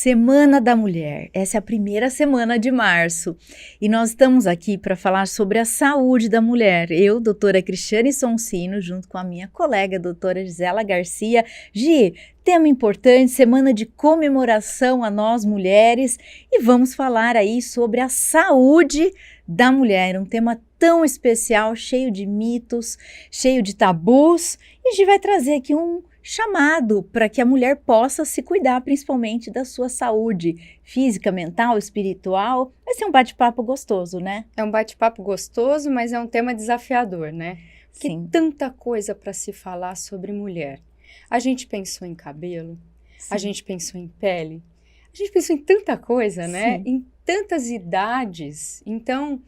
Semana da Mulher. Essa é a primeira semana de março e nós estamos aqui para falar sobre a saúde da mulher. Eu, doutora Cristiane Sonsino, junto com a minha colega, doutora Gisela Garcia. Gi, tema importante, semana de comemoração a nós mulheres e vamos falar aí sobre a saúde da mulher, um tema tão especial, cheio de mitos, cheio de tabus, e a gente vai trazer aqui um chamado para que a mulher possa se cuidar, principalmente da sua saúde física, mental, espiritual. Vai ser um bate-papo gostoso, né? É um bate-papo gostoso, mas é um tema desafiador, né? Porque Sim. tanta coisa para se falar sobre mulher. A gente pensou em cabelo, Sim. a gente pensou em pele, a gente pensou em tanta coisa, né? Sim. Em tantas idades. Então,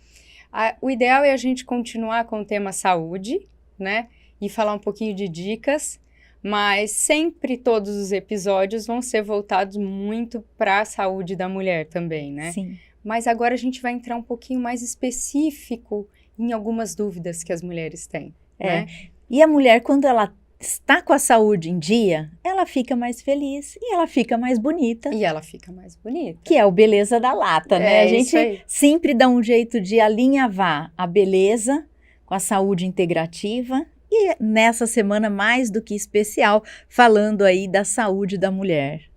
o ideal é a gente continuar com o tema saúde, né? E falar um pouquinho de dicas, mas sempre todos os episódios vão ser voltados muito para a saúde da mulher também, né? Sim. Mas agora a gente vai entrar um pouquinho mais específico em algumas dúvidas que as mulheres têm, né? E a mulher, quando ela está com a saúde em dia, ela fica mais feliz e ela fica mais bonita. E ela fica mais bonita. Que é o beleza da lata, né? A gente sempre dá um jeito de alinhavar a beleza com a saúde integrativa. E nessa semana mais do que especial, falando aí da saúde da mulher.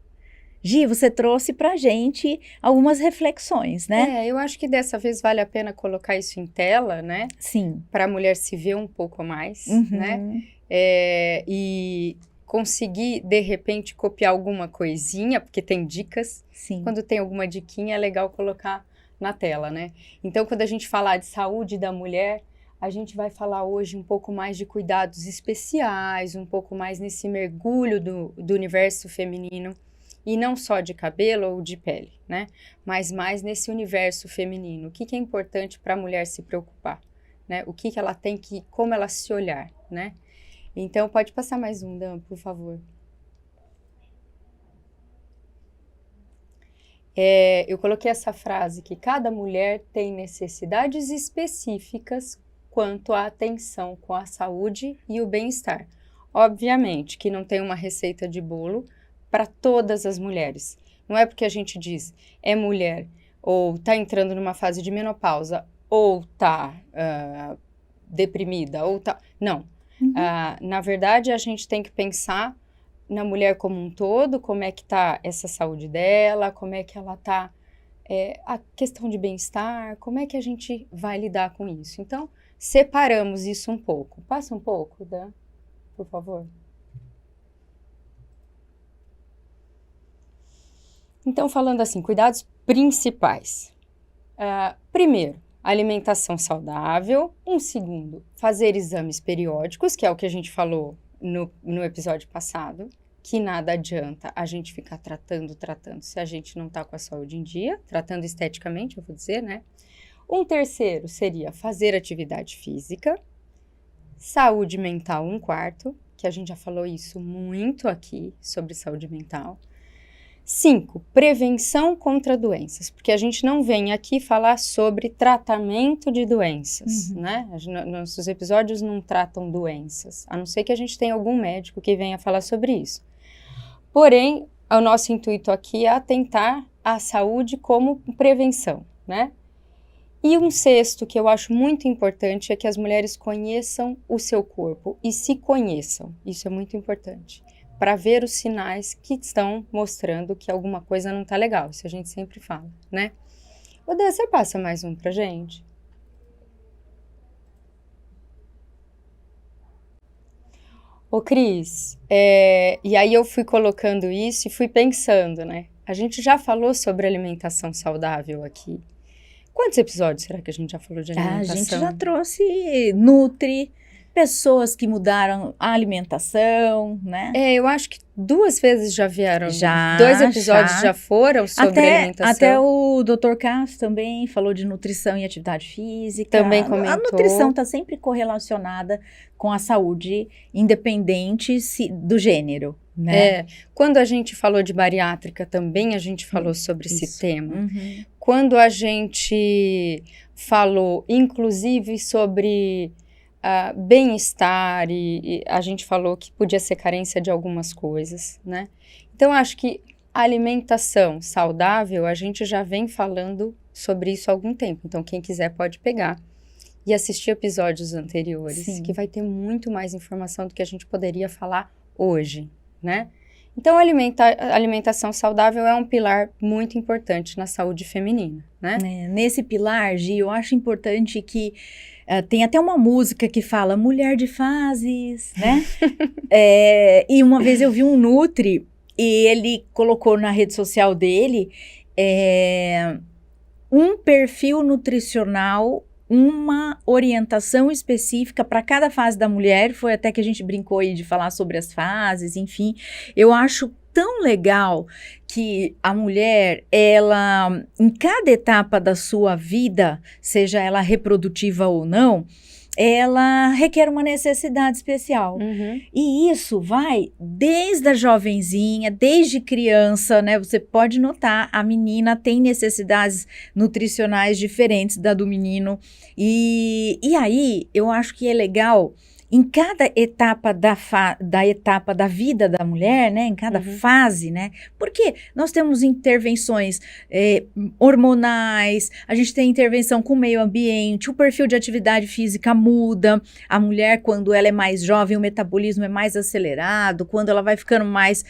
Gi, você trouxe pra gente algumas reflexões, né? Eu acho que dessa vez vale a pena colocar isso em tela, né? Sim. Para a mulher se ver um pouco mais, né? E conseguir, de repente, copiar alguma coisinha, porque tem dicas. Sim. Quando tem alguma diquinha, é legal colocar na tela, né? Então, quando a gente falar de saúde da mulher, a gente vai falar hoje um pouco mais de cuidados especiais, um pouco mais nesse mergulho do universo feminino, e não só de cabelo ou de pele, né? Mas mais nesse universo feminino. O que é importante para a mulher se preocupar, né? O que ela tem que, como ela se olhar, né? Então, pode passar mais um, Dan, por favor. Eu coloquei essa frase que cada mulher tem necessidades específicas quanto à atenção com a saúde e o bem-estar. Obviamente que não tem uma receita de bolo para todas as mulheres. Não é porque a gente diz é mulher, ou está entrando numa fase de menopausa, ou está deprimida, ou está... Não. Na verdade, a gente tem que pensar na mulher como um todo, como é que está essa saúde dela, como é que ela está, a questão de bem-estar, como é que a gente vai lidar com isso. Então, separamos isso um pouco. Passa um pouco, Dan, por favor. Então, falando assim, cuidados principais. Primeiro, alimentação saudável. Segundo, fazer exames periódicos, que é o que a gente falou no episódio passado, que nada adianta a gente ficar tratando, se a gente não está com a saúde em dia, tratando esteticamente, eu vou dizer, né? Terceiro seria fazer atividade física, saúde mental 1/4, que a gente já falou isso muito aqui sobre saúde mental. 5, prevenção contra doenças, porque a gente não vem aqui falar sobre tratamento de doenças, né? Nossos episódios não tratam doenças, a não ser que a gente tenha algum médico que venha falar sobre isso. Porém, o nosso intuito aqui é atentar à saúde como prevenção, né? E sexto que eu acho muito importante é que as mulheres conheçam o seu corpo e se conheçam. Isso é muito importante, para ver os sinais que estão mostrando que alguma coisa não está legal. Isso a gente sempre fala, né? Dan, você passa mais um pra gente? Cris, e aí eu fui colocando isso e fui pensando, né? A gente já falou sobre alimentação saudável aqui. Quantos episódios será que a gente já falou de alimentação? A gente já trouxe Nutri, pessoas que mudaram a alimentação, né? Eu acho que 2 vezes já vieram. Já, 2 episódios já foram sobre alimentação. Até o Dr. Cássio também falou de nutrição e atividade física. Também comentou. A nutrição está sempre correlacionada com a saúde, independente do gênero, né? Quando a gente falou de bariátrica também, a gente falou sobre esse tema. Uhum. Quando a gente falou, inclusive, sobre bem-estar e a gente falou que podia ser carência de algumas coisas, né? Então, acho que alimentação saudável, a gente já vem falando sobre isso há algum tempo. Então, quem quiser pode pegar e assistir episódios anteriores, Sim. que vai ter muito mais informação do que a gente poderia falar hoje, né? Então, a alimentação saudável é um pilar muito importante na saúde feminina, né? Nesse pilar, Gi, eu acho importante que tem até uma música que fala mulher de fases, né? E uma vez eu vi um Nutri e ele colocou na rede social dele um perfil nutricional, uma orientação específica para cada fase da mulher. Foi até que a gente brincou aí de falar sobre as fases, enfim. Eu acho tão legal que a mulher, ela, em cada etapa da sua vida, seja ela reprodutiva ou não, ela requer uma necessidade especial. Uhum. E isso vai desde a jovenzinha, desde criança, né? Você pode notar, a menina tem necessidades nutricionais diferentes da do menino. E aí, eu acho que é legal, em cada etapa da etapa da vida da mulher, né? Em cada fase, né? Porque nós temos intervenções hormonais, a gente tem intervenção com o meio ambiente, o perfil de atividade física muda. A mulher, quando ela é mais jovem, o metabolismo é mais acelerado. Quando ela vai ficando mais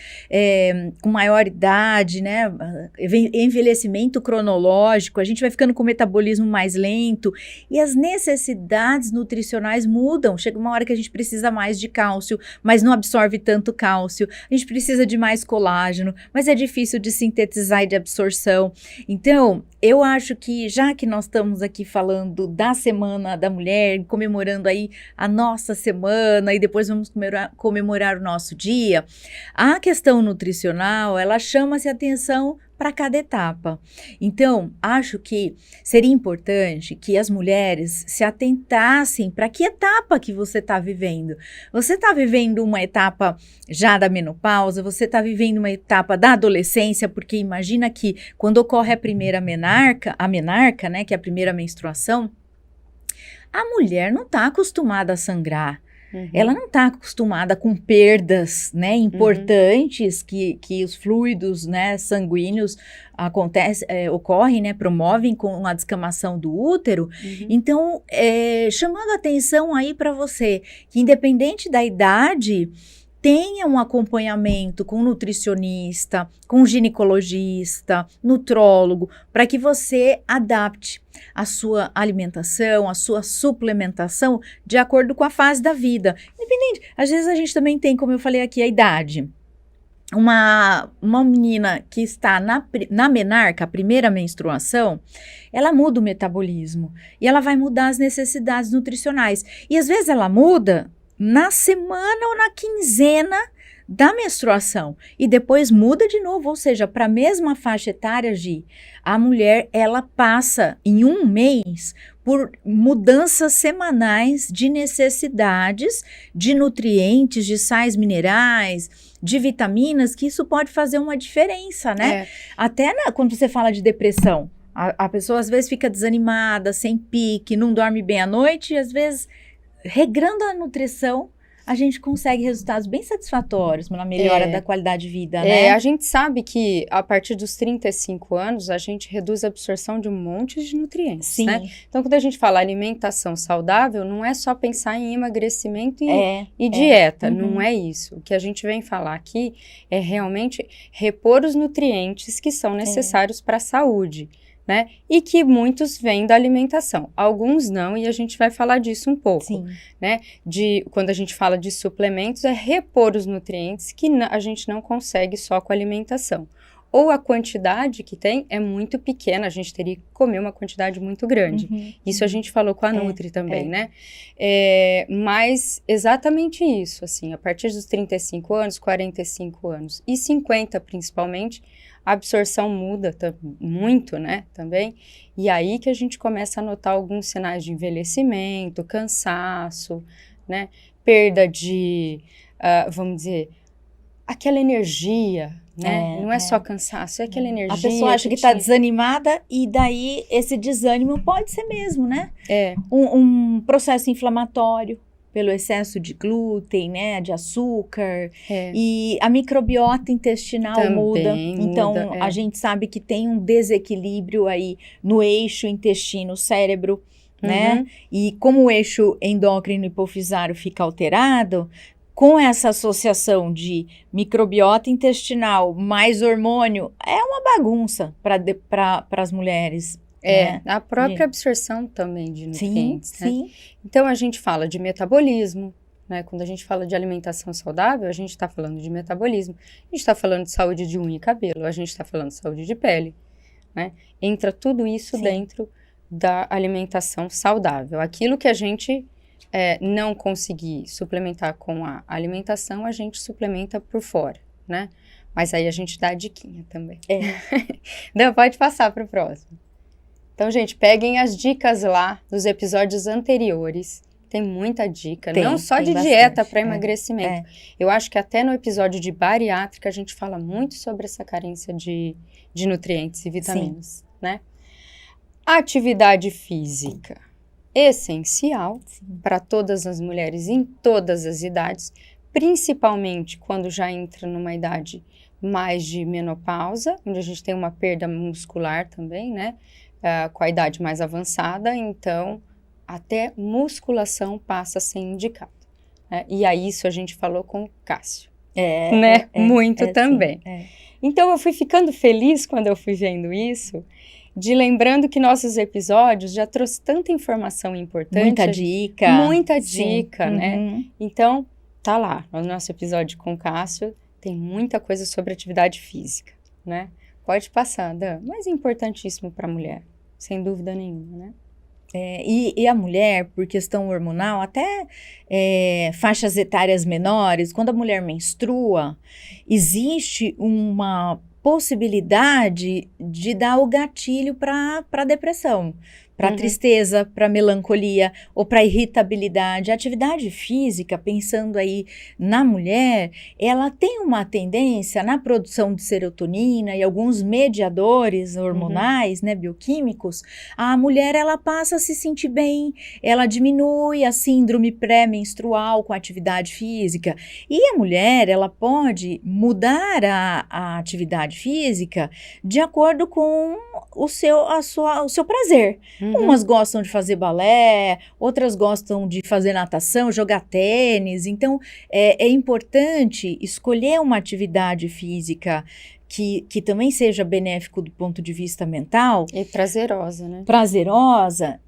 com maior idade, né? Envelhecimento cronológico, a gente vai ficando com o metabolismo mais lento. E as necessidades nutricionais mudam. Chega uma hora que a gente precisa mais de cálcio, mas não absorve tanto cálcio. A gente precisa de mais colágeno, mas é difícil de sintetizar e de absorção. Então, eu acho que, já que nós estamos aqui falando da Semana da Mulher, comemorando aí a nossa semana e depois vamos comemorar o nosso dia, a questão nutricional, ela chama-se atenção para cada etapa. Então, acho que seria importante que as mulheres se atentassem para que etapa que você está vivendo. Você está vivendo uma etapa já da menopausa, você está vivendo uma etapa da adolescência, porque imagina que quando ocorre a primeira menarca, né, que é a primeira menstruação, a mulher não está acostumada a sangrar. Ela não está acostumada com perdas, né, importantes que os fluidos, né, sanguíneos ocorrem, né, promovem com a descamação do útero. Então, chamando a atenção aí para você, que independente da idade, tenha um acompanhamento com nutricionista, com ginecologista, nutrólogo, para que você adapte a sua alimentação, a sua suplementação de acordo com a fase da vida. Independente, às vezes a gente também tem, como eu falei aqui, a idade. Uma menina que está na menarca, a primeira menstruação, ela muda o metabolismo e ela vai mudar as necessidades nutricionais. E às vezes ela muda na semana ou na quinzena da menstruação e depois muda de novo, ou seja, para a mesma faixa etária, a mulher, ela passa em um mês por mudanças semanais de necessidades de nutrientes, de sais minerais, de vitaminas, que isso pode fazer uma diferença, né? Até quando você fala de depressão, a pessoa às vezes fica desanimada, sem pique, não dorme bem à noite e às vezes, regrando a nutrição, a gente consegue resultados bem satisfatórios na melhora da qualidade de vida, né? A gente sabe que a partir dos 35 anos, a gente reduz a absorção de um monte de nutrientes, Sim. Né? Então, quando a gente fala alimentação saudável, não é só pensar em emagrecimento e dieta, não é isso. O que a gente vem falar aqui é realmente repor os nutrientes que são necessários para a saúde, né? E que muitos vêm da alimentação, alguns não, e a gente vai falar disso um pouco. Sim. Né? Quando a gente fala de suplementos, é repor os nutrientes que a gente não consegue só com a alimentação. Ou a quantidade que tem é muito pequena, a gente teria que comer uma quantidade muito grande. Isso a gente falou com a Nutri também, né? Mas exatamente isso, assim, a partir dos 35 anos, 45 anos e 50 principalmente, a absorção muda muito, né, também, e aí que a gente começa a notar alguns sinais de envelhecimento, cansaço, né, perda de, vamos dizer, aquela energia, né, não é só cansaço, é aquela energia. A pessoa acha que está desanimada e daí esse desânimo pode ser mesmo, né? Um processo inflamatório. A pelo excesso de glúten, né, de açúcar, É. e a microbiota intestinal Também muda. Então, muda, é. a gente sabe que tem um desequilíbrio aí no eixo intestino-cérebro, né? E como o eixo endócrino hipofisário fica alterado, com essa associação de microbiota intestinal mais hormônio, é uma bagunça para as mulheres. Né? A própria absorção também de nutrientes, Sim, né? sim. Então, a gente fala de metabolismo, né? Quando a gente fala de alimentação saudável, a gente está falando de metabolismo, a gente está falando de saúde de unha e cabelo, a gente está falando de saúde de pele, né? Entra tudo isso Sim. dentro da alimentação saudável. Aquilo que a gente não conseguir suplementar com a alimentação, a gente suplementa por fora, né? Mas aí a gente dá a diquinha também. Não, pode passar para o próximo. Então, gente, peguem as dicas lá dos episódios anteriores. Tem muita dica, não só de dieta para emagrecimento. Eu acho que até no episódio de bariátrica a gente fala muito sobre essa carência de nutrientes e vitaminas, né? Atividade física, essencial para todas as mulheres em todas as idades, principalmente quando já entra numa idade mais de menopausa, onde a gente tem uma perda muscular também, né? Com a idade mais avançada, então até musculação passa a ser indicado. Né? E aí isso a gente falou com o Cássio, né? Muito também. Então eu fui ficando feliz quando eu fui vendo isso, de lembrando que nossos episódios já trouxe tanta informação importante. Muita dica, né? Então, tá lá, no nosso episódio com o Cássio, tem muita coisa sobre atividade física, né? Pode passar, Dan, mas é importantíssimo para a mulher, sem dúvida nenhuma, né? E a mulher, por questão hormonal, até faixas etárias menores, quando a mulher menstrua, existe uma possibilidade de dar o gatilho para a depressão, para tristeza, para melancolia ou para irritabilidade. A atividade física, pensando aí na mulher, ela tem uma tendência na produção de serotonina e alguns mediadores hormonais, né, bioquímicos. A mulher, ela passa a se sentir bem, ela diminui a síndrome pré-menstrual com a atividade física. E a mulher, ela pode mudar a atividade física de acordo com o seu prazer. Umas gostam de fazer balé, outras gostam de fazer natação, jogar tênis. Então, é importante escolher uma atividade física que também seja benéfico do ponto de vista mental. E prazerosa, né? Prazerosa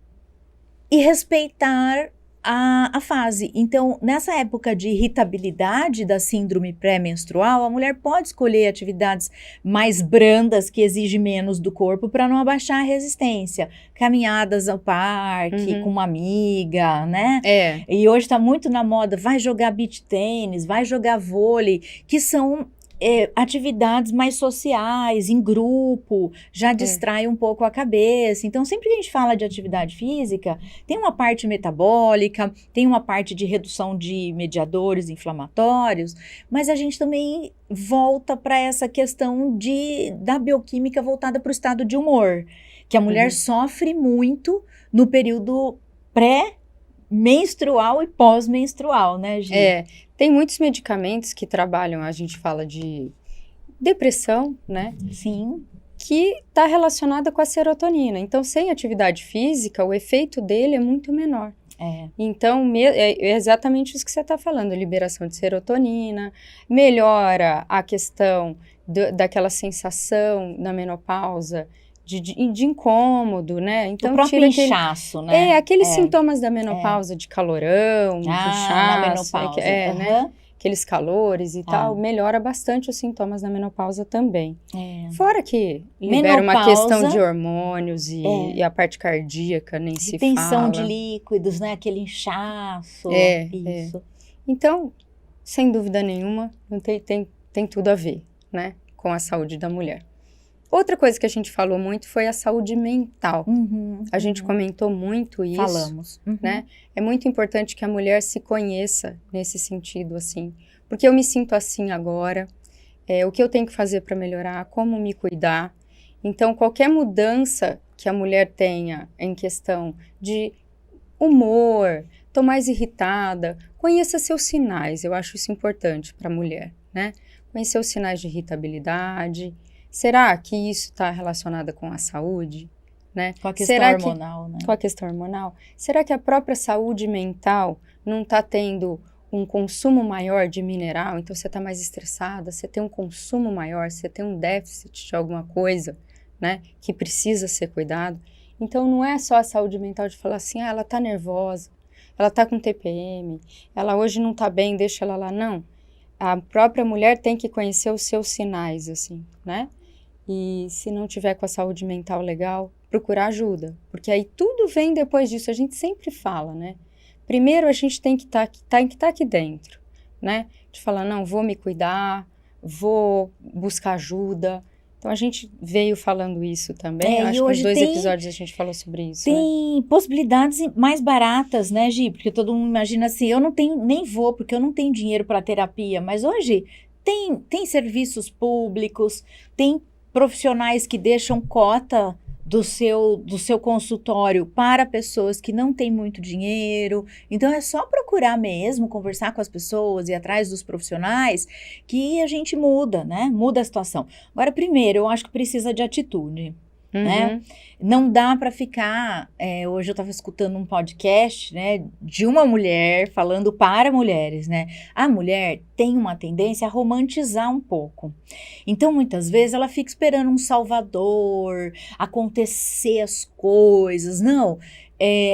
e respeitar a fase. Então, nessa época de irritabilidade da síndrome pré-menstrual, a mulher pode escolher atividades mais brandas que exigem menos do corpo para não abaixar a resistência. Caminhadas ao parque com uma amiga, né? E hoje está muito na moda, vai jogar beach tênis, vai jogar vôlei, que são atividades mais sociais, em grupo, já distrai um pouco a cabeça. Então, sempre que a gente fala de atividade física, tem uma parte metabólica, tem uma parte de redução de mediadores inflamatórios, mas a gente também volta para essa questão da bioquímica voltada para o estado de humor, que a mulher sofre muito no período pré-menstrual e pós-menstrual, né, Gi? Tem muitos medicamentos que trabalham, a gente fala de depressão, né? Sim. Que está relacionada com a serotonina. Então, sem atividade física, o efeito dele é muito menor. Então, é exatamente isso que você está falando, liberação de serotonina, melhora a questão daquela sensação na menopausa, de incômodo, né? Então, o próprio inchaço, né? Aqueles sintomas da menopausa, de calorão, de inchaço, na menopausa. Né? Aqueles calores e tal, melhora bastante os sintomas da menopausa também. Fora que libera uma questão de hormônios e a parte cardíaca nem se fala. Retenção de líquidos, né? Aquele inchaço. Isso. Então, sem dúvida nenhuma, tem tudo a ver, né? Com a saúde da mulher. Outra coisa que a gente falou muito foi a saúde mental. A gente comentou muito isso. Falamos. Né? É muito importante que a mulher se conheça nesse sentido, assim. Porque eu me sinto assim agora. O que eu tenho que fazer para melhorar, como me cuidar. Então, qualquer mudança que a mulher tenha em questão de humor, estou mais irritada. Conheça seus sinais, eu acho isso importante para a mulher, né? Conhecer os sinais de irritabilidade. Será que isso está relacionado com a saúde? Né? Com a questão hormonal, né? Com a questão hormonal. Será que a própria saúde mental não está tendo um consumo maior de mineral? Então você está mais estressada, você tem um consumo maior, você tem um déficit de alguma coisa, né? Que precisa ser cuidado. Então não é só a saúde mental de falar assim, ela está nervosa, ela está com TPM, ela hoje não está bem, deixa ela lá. Não. A própria mulher tem que conhecer os seus sinais, assim, né? E se não tiver com a saúde mental legal, procurar ajuda. Porque aí tudo vem depois disso. A gente sempre fala, né? Primeiro a gente tem que estar aqui dentro, né? De falar, não, vou me cuidar, vou buscar ajuda. Então a gente veio falando isso também. Acho que nos 2 episódios a gente falou sobre isso. Tem possibilidades mais baratas, né, Gi? Porque todo mundo imagina assim, eu não tenho, nem vou, porque eu não tenho dinheiro para terapia. Mas hoje tem serviços públicos, tem profissionais que deixam cota do seu consultório para pessoas que não têm muito dinheiro. Então é só procurar mesmo, conversar com as pessoas, ir atrás dos profissionais, que a gente muda, né? Muda a situação. Agora, primeiro, eu acho que precisa de atitude. Né? Não dá para ficar, hoje eu estava escutando um podcast, né, de uma mulher falando para mulheres, né, a mulher tem uma tendência a romantizar um pouco, então muitas vezes ela fica esperando um salvador, acontecer as coisas, não,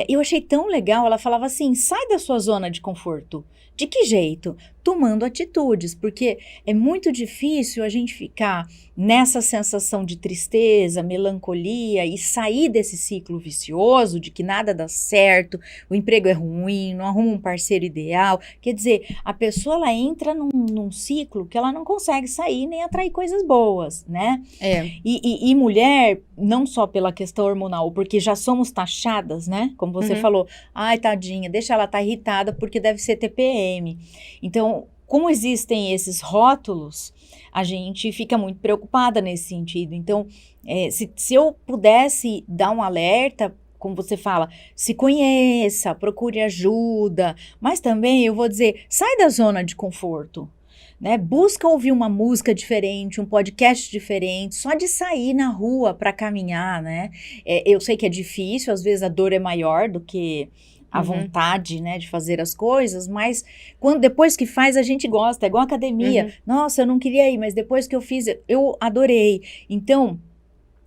eu achei tão legal, ela falava assim, sai da sua zona de conforto. De que jeito? Tomando atitudes, porque é muito difícil a gente ficar nessa sensação de tristeza, melancolia e sair desse ciclo vicioso de que nada dá certo, o emprego é ruim, não arruma um parceiro ideal. Quer dizer, a pessoa ela entra num ciclo que ela não consegue sair nem atrair coisas boas, né? E mulher, não só pela questão hormonal, porque já somos taxadas, né? Como você falou, ai tadinha, deixa ela estar irritada porque deve ser TPM. Então, como existem esses rótulos, a gente fica muito preocupada nesse sentido. Então, se eu pudesse dar um alerta, como você fala, se conheça, procure ajuda, mas também eu vou dizer, sai da zona de conforto. Né? Busca ouvir uma música diferente, um podcast diferente, só de sair na rua para caminhar, né? Eu sei que é difícil, às vezes a dor é maior do que a vontade, né, de fazer as coisas, mas depois que faz a gente gosta, é igual academia. Nossa, eu não queria ir, mas depois que eu fiz, eu adorei. Então,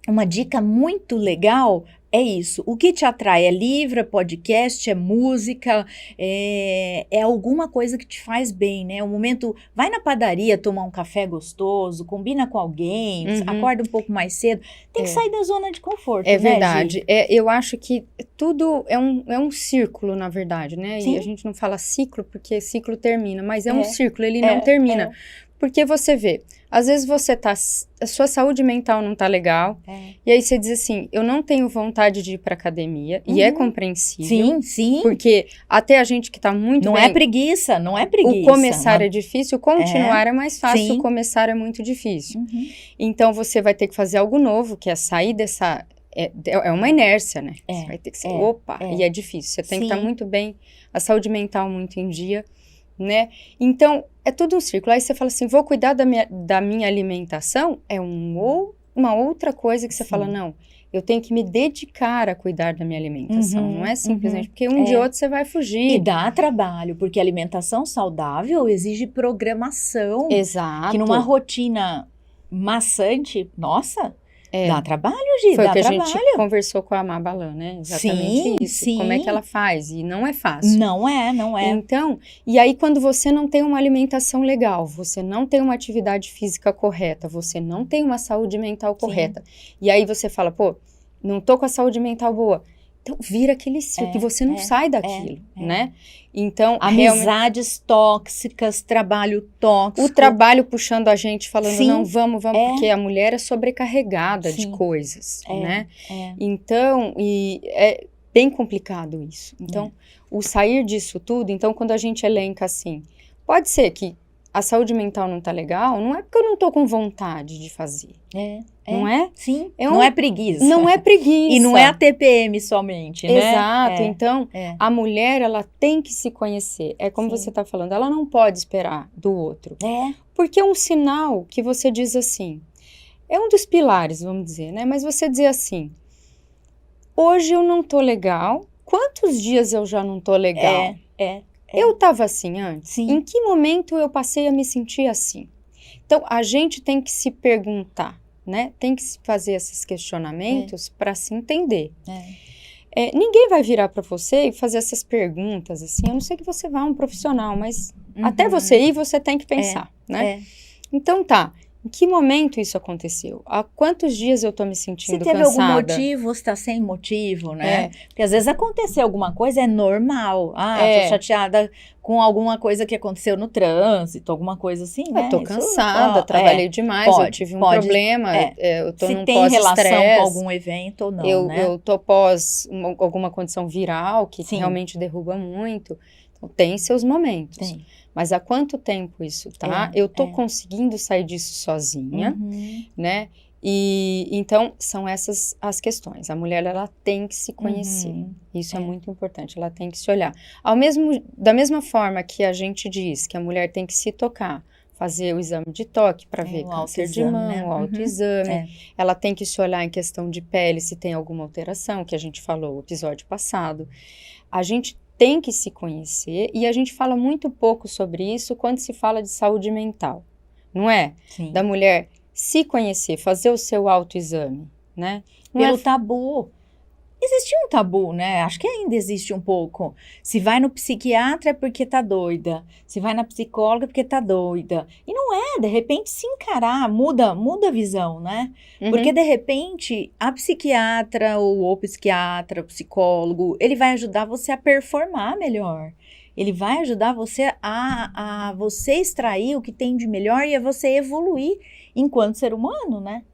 uma dica muito legal é isso. O que te atrai é livro, é podcast, é música, é alguma coisa que te faz bem, né? Um momento, vai na padaria tomar um café gostoso, combina com alguém, acorda um pouco mais cedo. Tem que sair da zona de conforto, né, verdade. Eu acho que tudo é um círculo, na verdade, né? Sim. E a gente não fala ciclo porque ciclo termina, mas é um círculo, ele não termina. Porque você vê, às vezes a sua saúde mental não tá legal, e aí você diz assim, eu não tenho vontade de ir pra academia, e é compreensível. Sim. Porque até a gente que tá muito não bem... é preguiça. O começar é difícil, o continuar é mais fácil, o começar é muito difícil. Então você vai ter que fazer algo novo, que é sair dessa... É uma inércia, né? Você vai ter que ser, e é difícil. Você tem que estar muito bem, a saúde mental muito em dia, né? Então, é tudo um círculo. Aí você fala assim, vou cuidar da minha alimentação, uma outra coisa que você fala, não, eu tenho que me dedicar a cuidar da minha alimentação. Não é simplesmente porque um de outro você vai fugir. E dá trabalho, porque alimentação saudável exige programação. Exato. Que numa rotina maçante, nossa... Dá trabalho, Gi, Foi dá o que trabalho. a gente conversou com a Má Balan, né? Exatamente isso. Sim. Como é que ela faz? E não é fácil. Não é. Então, e aí quando você não tem uma alimentação legal, você não tem uma atividade física correta, você não tem uma saúde mental correta, e aí você fala, pô, não tô com a saúde mental boa. Então, vira aquele círculo que você não sai daquilo, né? Então, amizades tóxicas, trabalho tóxico. O trabalho puxando a gente, falando, não, vamos, porque a mulher é sobrecarregada de coisas, né? Então, e é bem complicado isso. Então, o sair disso tudo, então, quando a gente elenca assim, pode ser que a saúde mental não tá legal, não é porque eu não tô com vontade de fazer. Não é? Sim, É não é preguiça. Não é preguiça. E não é a TPM somente, né? Exato, então a mulher, ela tem que se conhecer. É como você tá falando, ela não pode esperar do outro. Porque é um sinal que você diz assim, é um dos pilares, vamos dizer, né? Mas você dizer assim, hoje eu não tô legal, quantos dias eu já não tô legal? Eu tava assim antes? Sim. Em que momento eu passei a me sentir assim? Então, a gente tem que se perguntar, né? Tem que se fazer esses questionamentos para se entender. Ninguém vai virar para você e fazer essas perguntas, assim, a não ser que você vá a um profissional, mas até você ir, você tem que pensar, né? Então, tá. Em que momento isso aconteceu? Há quantos dias eu tô me sentindo cansada? Se teve algum motivo, você tá sem motivo, né? Porque às vezes aconteceu alguma coisa, é normal. Tô chateada com alguma coisa que aconteceu no trânsito, alguma coisa assim, né? Eu tô cansada, trabalhei demais, eu tive um problema, eu tô num pós-estresse. Se tem relação com algum evento ou não, né? Eu tô pós alguma condição viral que realmente derruba muito. Então, tem seus momentos. Tem. Mas há quanto tempo isso tá? Eu tô conseguindo sair disso sozinha, né? E então são essas as questões. A mulher, ela tem que se conhecer. Isso é muito importante. Ela tem que se olhar. Da mesma forma que a gente diz que a mulher tem que se tocar, fazer o exame de toque para ver câncer de mama, né? O autoexame. Ela tem que se olhar em questão de pele, se tem alguma alteração, que a gente falou no episódio passado. A gente tem que se conhecer, e a gente fala muito pouco sobre isso quando se fala de saúde mental, não é? Sim. Da mulher se conhecer, fazer o seu autoexame, né? Pelo tabu. Existia um tabu, né? Acho que ainda existe um pouco. Se vai no psiquiatra é porque tá doida. Se vai na psicóloga é porque tá doida. E não é, de repente se encarar, muda a visão, né? Porque de repente a psiquiatra ou o psiquiatra, o psicólogo, ele vai ajudar você a performar melhor. Ele vai ajudar você a você extrair o que tem de melhor e a você evoluir enquanto ser humano, né?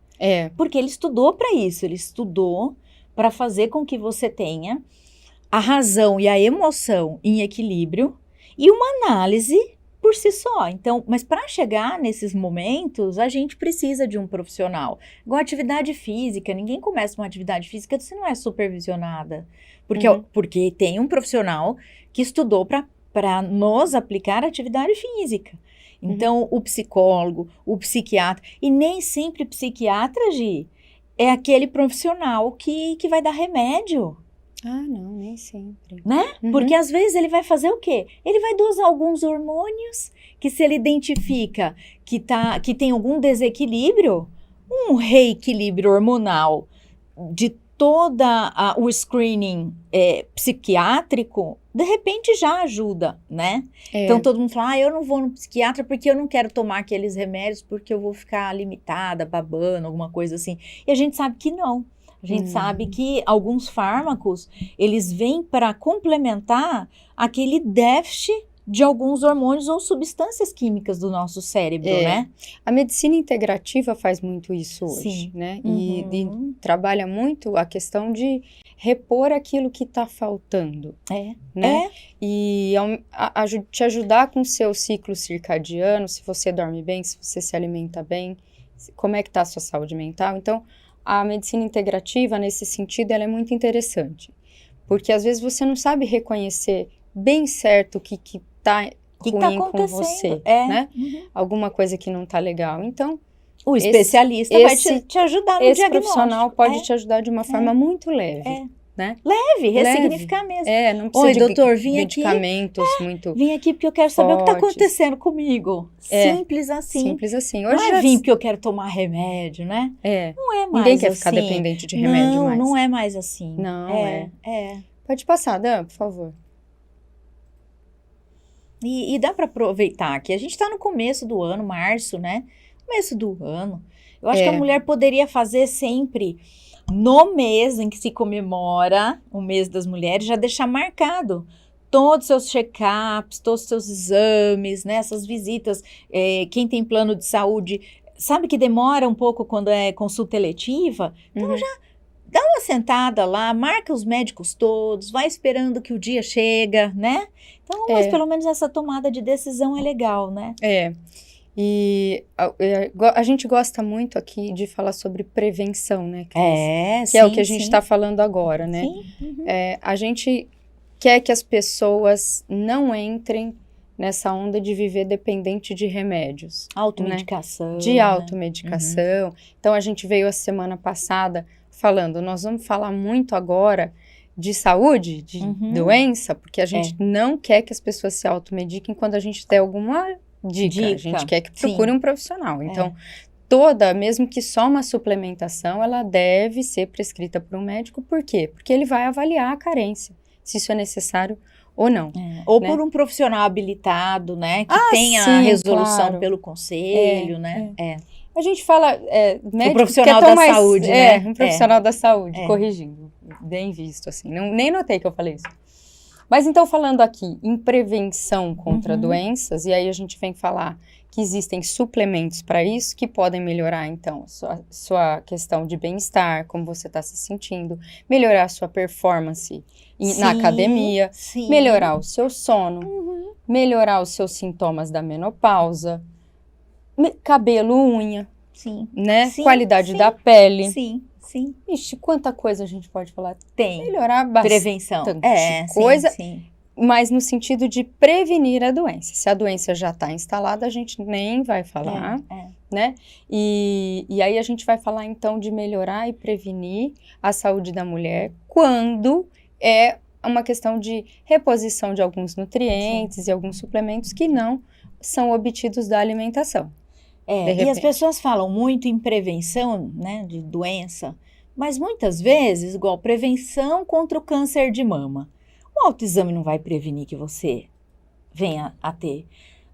Porque ele estudou para isso, ele estudou para fazer com que você tenha a razão e a emoção em equilíbrio e uma análise por si só. Então, mas para chegar nesses momentos, a gente precisa de um profissional. Igual atividade física, ninguém começa uma atividade física se não é supervisionada. Porque tem um profissional que estudou para nos aplicar atividade física. Então, o psicólogo, o psiquiatra, e nem sempre psiquiatra, Gi, é aquele profissional que vai dar remédio. Não, nem sempre. Né? Porque às vezes ele vai fazer o quê? Ele vai dosar alguns hormônios que, se ele identifica que tem algum desequilíbrio, um reequilíbrio hormonal de toda o screening psiquiátrico, de repente já ajuda, né? Então todo mundo fala, eu não vou no psiquiatra porque eu não quero tomar aqueles remédios porque eu vou ficar limitada, babando, alguma coisa assim. E a gente sabe que não. A gente sabe que alguns fármacos, eles vêm para complementar aquele déficit de alguns hormônios ou substâncias químicas do nosso cérebro, né? A medicina integrativa faz muito isso hoje, né? E trabalha muito a questão de repor aquilo que está faltando, né? E te ajudar com o seu ciclo circadiano, se você dorme bem, se você se alimenta bem, como é que está a sua saúde mental. Então, a medicina integrativa, nesse sentido, ela é muito interessante, porque às vezes você não sabe reconhecer bem certo o que tá ruim com você, né? Alguma coisa que não tá legal. Então, o especialista vai te ajudar no diagnóstico. Esse profissional pode te ajudar de uma forma muito leve, né? Leve, ressignificar mesmo. Não precisa de doutor, medicamentos muito vim aqui porque eu quero saber o que tá acontecendo comigo. Simples assim. Simples assim. Hoje não vim porque eu quero tomar remédio, né? Não é mais Ninguém quer assim. ficar dependente de remédio mais. Não é mais assim. Não Pode passar, Dan, por favor. E dá para aproveitar que a gente está no começo do ano, março, né? Começo do ano. Eu acho que a mulher poderia fazer sempre, no mês em que se comemora o mês das mulheres, já deixar marcado todos os seus check-ups, todos os seus exames, né? Essas visitas. Quem tem plano de saúde, sabe que demora um pouco quando é consulta eletiva? Então já dá uma sentada lá, marca os médicos todos, vai esperando que o dia chega, né? Então, mas pelo menos essa tomada de decisão é legal, né? E a gente gosta muito aqui de falar sobre prevenção, né, Cris? Que é o que a gente está falando agora, né? Sim. A gente quer que as pessoas não entrem nessa onda de viver dependente de remédios. Automedicação. Né? De automedicação. Então, a gente veio a semana passada falando, nós vamos falar muito agora de saúde, de doença, porque a gente não quer que as pessoas se automediquem quando a gente der alguma dica. A gente quer que procure um profissional. Então, mesmo que só uma suplementação, ela deve ser prescrita por um médico. Por quê? Porque ele vai avaliar a carência, se isso é necessário ou não. Ou por um profissional habilitado, né? Que tenha a resolução pelo conselho, né? A gente fala médico, o profissional da saúde, né? Um profissional da saúde, corrigindo. Bem visto, assim. Nem notei que eu falei isso. Mas então, falando aqui em prevenção contra doenças, e aí a gente vem falar que existem suplementos para isso que podem melhorar, então, sua questão de bem-estar, como você está se sentindo, melhorar a sua performance na academia, melhorar o seu sono, melhorar os seus sintomas da menopausa, cabelo, unha, né? Qualidade da pele. Ixi, quanta coisa a gente pode falar. Melhorar bastante prevenção. Coisa, mas no sentido de prevenir a doença. Se a doença já está instalada, a gente nem vai falar, né? E aí a gente vai falar, então, de melhorar e prevenir a saúde da mulher quando é uma questão de reposição de alguns nutrientes e alguns suplementos que não são obtidos da alimentação. E as pessoas falam muito em prevenção, né, de doença, mas muitas vezes, igual prevenção contra o câncer de mama. O autoexame não vai prevenir que você venha a ter,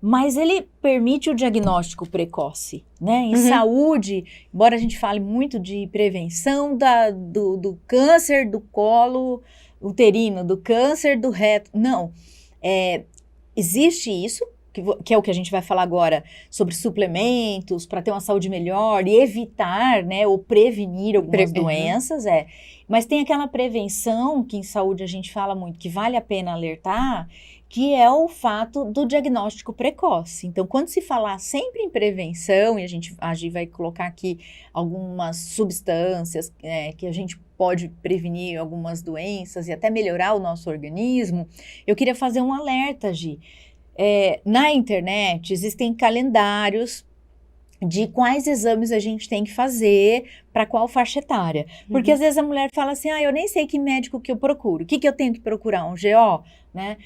mas ele permite o diagnóstico precoce, né? Em saúde, embora a gente fale muito de prevenção do câncer do colo uterino, do câncer do reto, não. Existe isso, que é o que a gente vai falar agora, sobre suplementos, para ter uma saúde melhor e evitar, né, ou prevenir algumas doenças, mas tem aquela prevenção que em saúde a gente fala muito, que vale a pena alertar, que é o fato do diagnóstico precoce. Então, quando se falar sempre em prevenção, e a gente vai colocar aqui algumas substâncias que a gente pode prevenir algumas doenças e até melhorar o nosso organismo, eu queria fazer um alerta, Gi. Na internet existem calendários de quais exames a gente tem que fazer para qual faixa etária. Porque às vezes a mulher fala assim, eu nem sei que médico que eu procuro. O que eu tenho que procurar? Um GO? Né?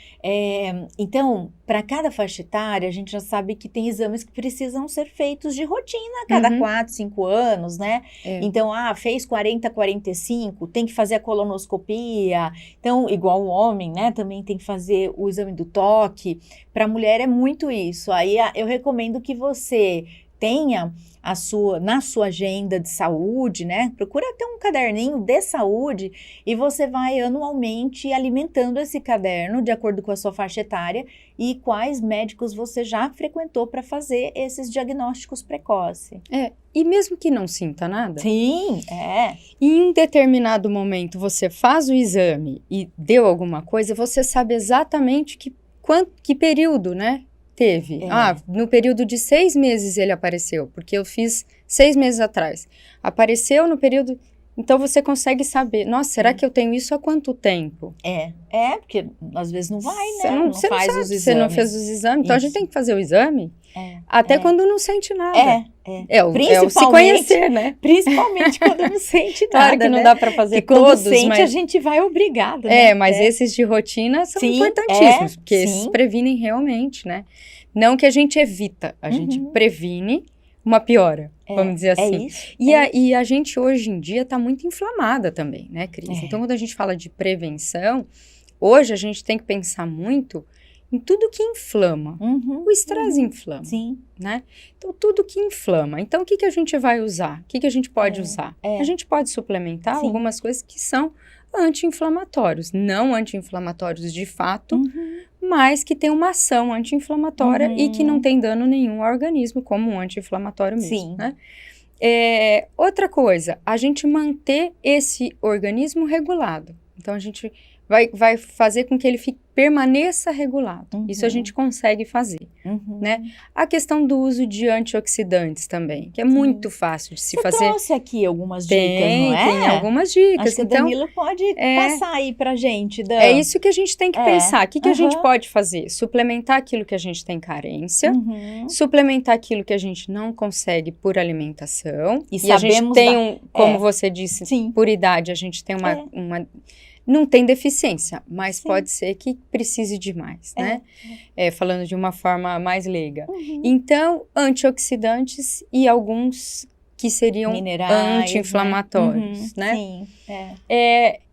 Então, para cada faixa etária, a gente já sabe que tem exames que precisam ser feitos de rotina a cada 4, 5 anos, né? Então, fez 40, 45, tem que fazer a colonoscopia. Então, igual o homem, né? Também tem que fazer o exame do toque. Para a mulher é muito isso. Aí eu recomendo que você tenha na sua agenda de saúde, né? Procura ter um caderninho de saúde e você vai anualmente alimentando esse caderno de acordo com a sua faixa etária e quais médicos você já frequentou para fazer esses diagnósticos precoces. E mesmo que não sinta nada. Sim, em determinado momento você faz o exame e deu alguma coisa, você sabe exatamente que período, né? Teve. No período de 6 meses ele apareceu, porque eu fiz 6 meses atrás. Apareceu no período... Então você consegue saber, nossa, será que eu tenho isso há quanto tempo? Porque às vezes não vai, né? Você não faz os exames. Você não fez os exames, então a gente tem que fazer o exame até quando não sente nada. É o se conhecer, né? Principalmente quando não sente nada, claro que não dá para fazer todos, quando sente, a gente vai obrigado, né? Mas esses de rotina são importantíssimos, porque esses previnem realmente, né? Não que a gente evita, a gente previne uma piora, vamos dizer assim. Isso, e a gente hoje em dia está muito inflamada também, né, Cris? Então, quando a gente fala de prevenção, hoje a gente tem que pensar muito em tudo que inflama. O estresse inflama, né? Então, tudo que inflama. Então, o que a gente vai usar? O que a gente pode usar? A gente pode suplementar algumas coisas que são anti-inflamatórios. Não anti-inflamatórios de fato, mas que tem uma ação anti-inflamatória e que não tem dano nenhum ao organismo, como um anti-inflamatório mesmo, né? Outra coisa, a gente manter esse organismo regulado. Então, a gente vai fazer com que ele permaneça regulado. Isso a gente consegue fazer, né? A questão do uso de antioxidantes também, que é muito fácil de se fazer. Você trouxe aqui algumas dicas, não é? Tem algumas dicas. Acho que então, o Danilo pode passar aí pra gente. Dan. É isso que a gente tem que pensar. O que a gente pode fazer? Suplementar aquilo que a gente tem carência, suplementar aquilo que a gente não consegue por alimentação. E a gente tem, como você disse, por idade, a gente tem uma não tem deficiência, mas pode ser que precise de mais, né? Falando de uma forma mais leiga. Então, antioxidantes e alguns que seriam anti-inflamatórios, né? Sim.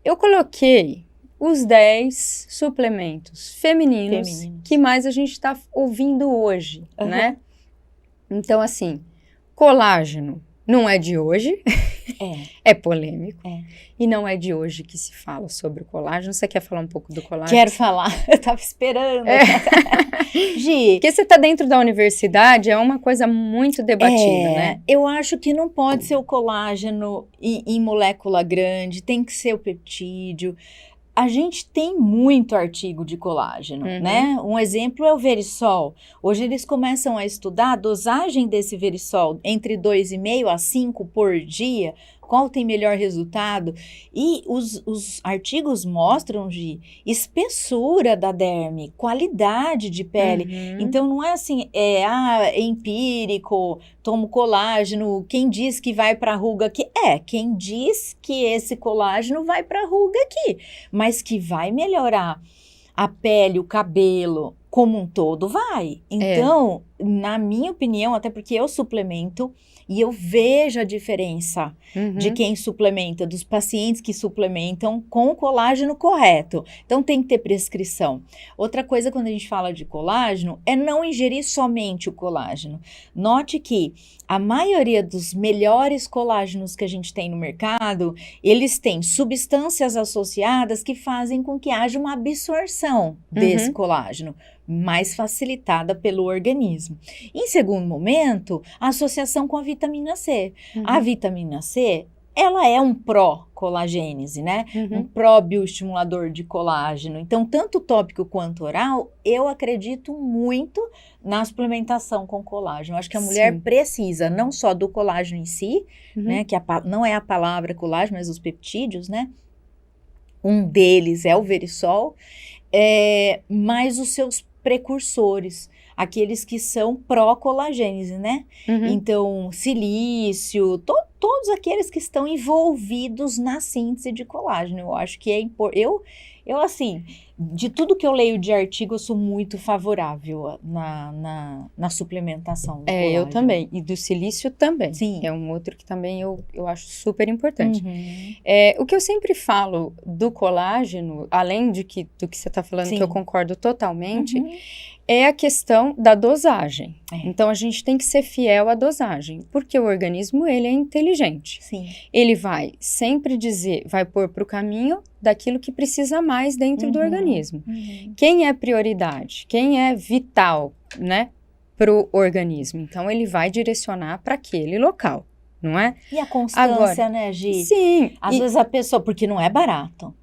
Eu coloquei os 10 suplementos femininos que mais a gente está ouvindo hoje, né? Então, assim, colágeno não é de hoje. É polêmico. E não é de hoje que se fala sobre o colágeno. Você quer falar um pouco do colágeno? Quero falar. Eu tava esperando. Gi, porque você tá dentro da universidade, é uma coisa muito debatida, né? Eu acho que não pode ser o colágeno em molécula grande, tem que ser o peptídeo. A gente tem muito artigo de colágeno, né? Um exemplo é o Verisol. Hoje eles começam a estudar a dosagem desse Verisol entre 2,5 a 5 por dia, qual tem melhor resultado. E os artigos mostram, Gi, espessura da derme, qualidade de pele. Então não é assim, é empírico, tomo colágeno, quem diz que vai para ruga aqui? Quem diz que esse colágeno vai para ruga aqui, mas que vai melhorar a pele, o cabelo, como um todo, vai. Então, na minha opinião, até porque eu suplemento e eu vejo a diferença de quem suplementa, dos pacientes que suplementam com o colágeno correto. Então, tem que ter prescrição. Outra coisa, quando a gente fala de colágeno, é não ingerir somente o colágeno. Note que a maioria dos melhores colágenos que a gente tem no mercado, eles têm substâncias associadas que fazem com que haja uma absorção desse colágeno, mais facilitada pelo organismo. Em segundo momento, a associação com a vitamina C. A vitamina C, ela é um pró-colagênese, né? Um pró-bioestimulador de colágeno. Então, tanto tópico quanto oral, eu acredito muito na suplementação com colágeno. Acho que a mulher precisa não só do colágeno em si, né? Que não é a palavra colágeno, mas os peptídeos, né? Um deles é o Verisol, mas os seus precursores, aqueles que são pró-colagênese, né? Então, silício, todos aqueles que estão envolvidos na síntese de colágeno. Eu acho que é importante. Eu, assim, de tudo que eu leio de artigo, eu sou muito favorável na suplementação do colágeno. Eu também. E do silício também. Sim. É um outro que também eu acho super importante. O que eu sempre falo do colágeno, além do que você está falando, que eu concordo totalmente, é a questão da dosagem. Então, a gente tem que ser fiel à dosagem, porque o organismo, ele é inteligente. Ele vai sempre vai pôr para o caminho daquilo que precisa mais dentro do organismo. Quem é prioridade? Quem é vital, né, para o organismo? Então, ele vai direcionar para aquele local, não é? E a constância, né, Gi? Sim. Às vezes a pessoa, porque não é barato.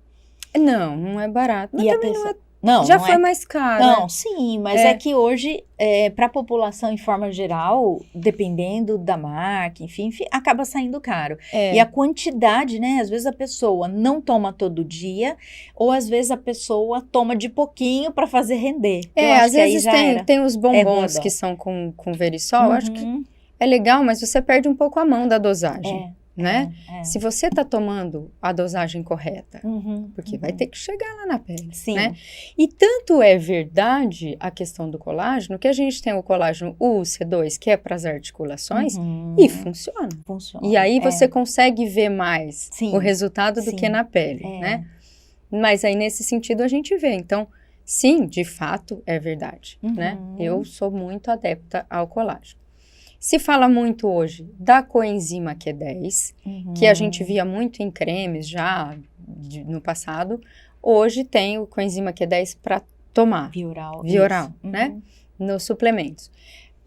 Não é barato. Mas e também a pessoa... não é... Já foi mais caro. Não, sim, mas é que hoje, para a população em forma geral, dependendo da marca, enfim, acaba saindo caro. E a quantidade, né? Às vezes a pessoa não toma todo dia, ou às vezes a pessoa toma de pouquinho para fazer render. Às vezes tem os bombons que são com Verisol, eu acho que é legal, mas você perde um pouco a mão da dosagem. Né? Se você está tomando a dosagem correta, porque vai ter que chegar lá na pele, né? E tanto é verdade a questão do colágeno, que a gente tem o colágeno UC2, que é para as articulações, e funciona. E aí você consegue ver mais o resultado do que na pele, né? Mas aí nesse sentido a gente vê, então, sim, de fato é verdade, né? Eu sou muito adepta ao colágeno. Se fala muito hoje da coenzima Q10, que a gente via muito em cremes já no passado. Hoje tem o coenzima Q10 para tomar. Via oral, né? Nos suplementos.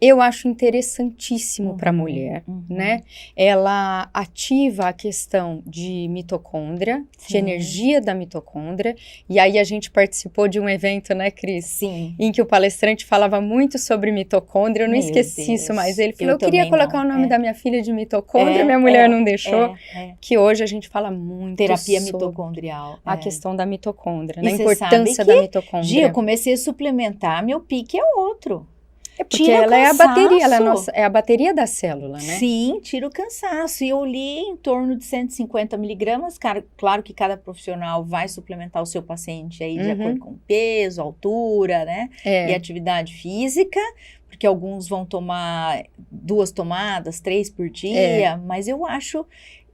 Eu acho interessantíssimo para a mulher, né? Ela ativa a questão de mitocôndria, de energia da mitocôndria. E aí a gente participou de um evento, né, Cris? Sim. Em que o palestrante falava muito sobre mitocôndria. Eu não esqueci isso mais. Ele falou, eu queria colocar o nome da minha filha de mitocôndria, minha mulher não deixou. Que hoje a gente fala muito terapia sobre mitocondrial. a questão da mitocôndria, né? E A importância da mitocôndria. Gia, eu comecei a suplementar, meu pique é outro. É porque ela é a bateria, ela é a bateria da célula, né? Sim, tira o cansaço. E eu li em torno de 150 miligramas. Claro que cada profissional vai suplementar o seu paciente aí de acordo com o peso, altura, né? E atividade física. Porque alguns vão tomar 2 tomadas, 3 por dia. Mas eu acho...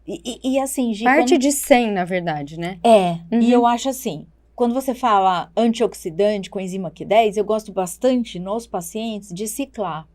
E assim, Gi, parte de 100, na verdade, né? E eu acho assim... Quando você fala antioxidante, coenzima Q10, eu gosto bastante nos pacientes de ciclar.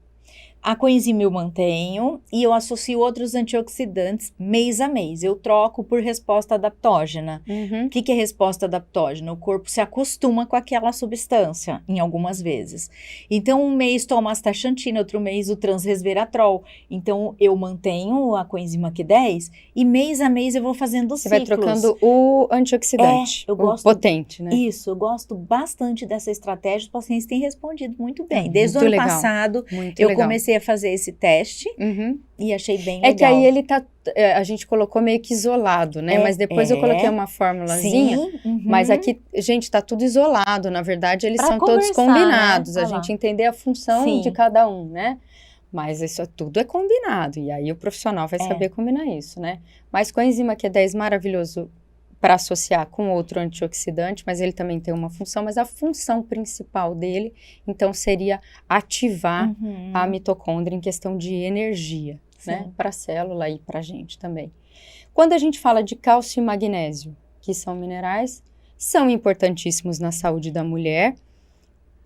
A coenzima eu mantenho e eu associo outros antioxidantes mês a mês. Eu troco por resposta adaptógena. O que é resposta adaptógena? O corpo se acostuma com aquela substância, em algumas vezes. Então, um mês toma astaxantina, outro mês o transresveratrol. Então, eu mantenho a coenzima Q10 e mês a mês eu vou fazendo ciclos. Você vai trocando o antioxidante, eu gosto, potente, né? Isso, eu gosto bastante dessa estratégia. Os pacientes têm respondido muito bem. Desde o ano passado, eu comecei a fazer esse teste e achei bem legal. É que aí ele tá, a gente colocou meio que isolado, né? Mas depois eu coloquei uma formulazinha, mas aqui, gente, tá tudo isolado, na verdade eles são todos combinados, né? A gente entender a função de cada um, né? Mas isso tudo é combinado, e aí o profissional vai saber combinar isso, né? Mas coenzima Q10 maravilhoso para associar com outro antioxidante, mas ele também tem uma função, mas a função principal dele, então, seria ativar a mitocôndria em questão de energia, né? Para a célula e para a gente também. Quando a gente fala de cálcio e magnésio, que são minerais, são importantíssimos na saúde da mulher.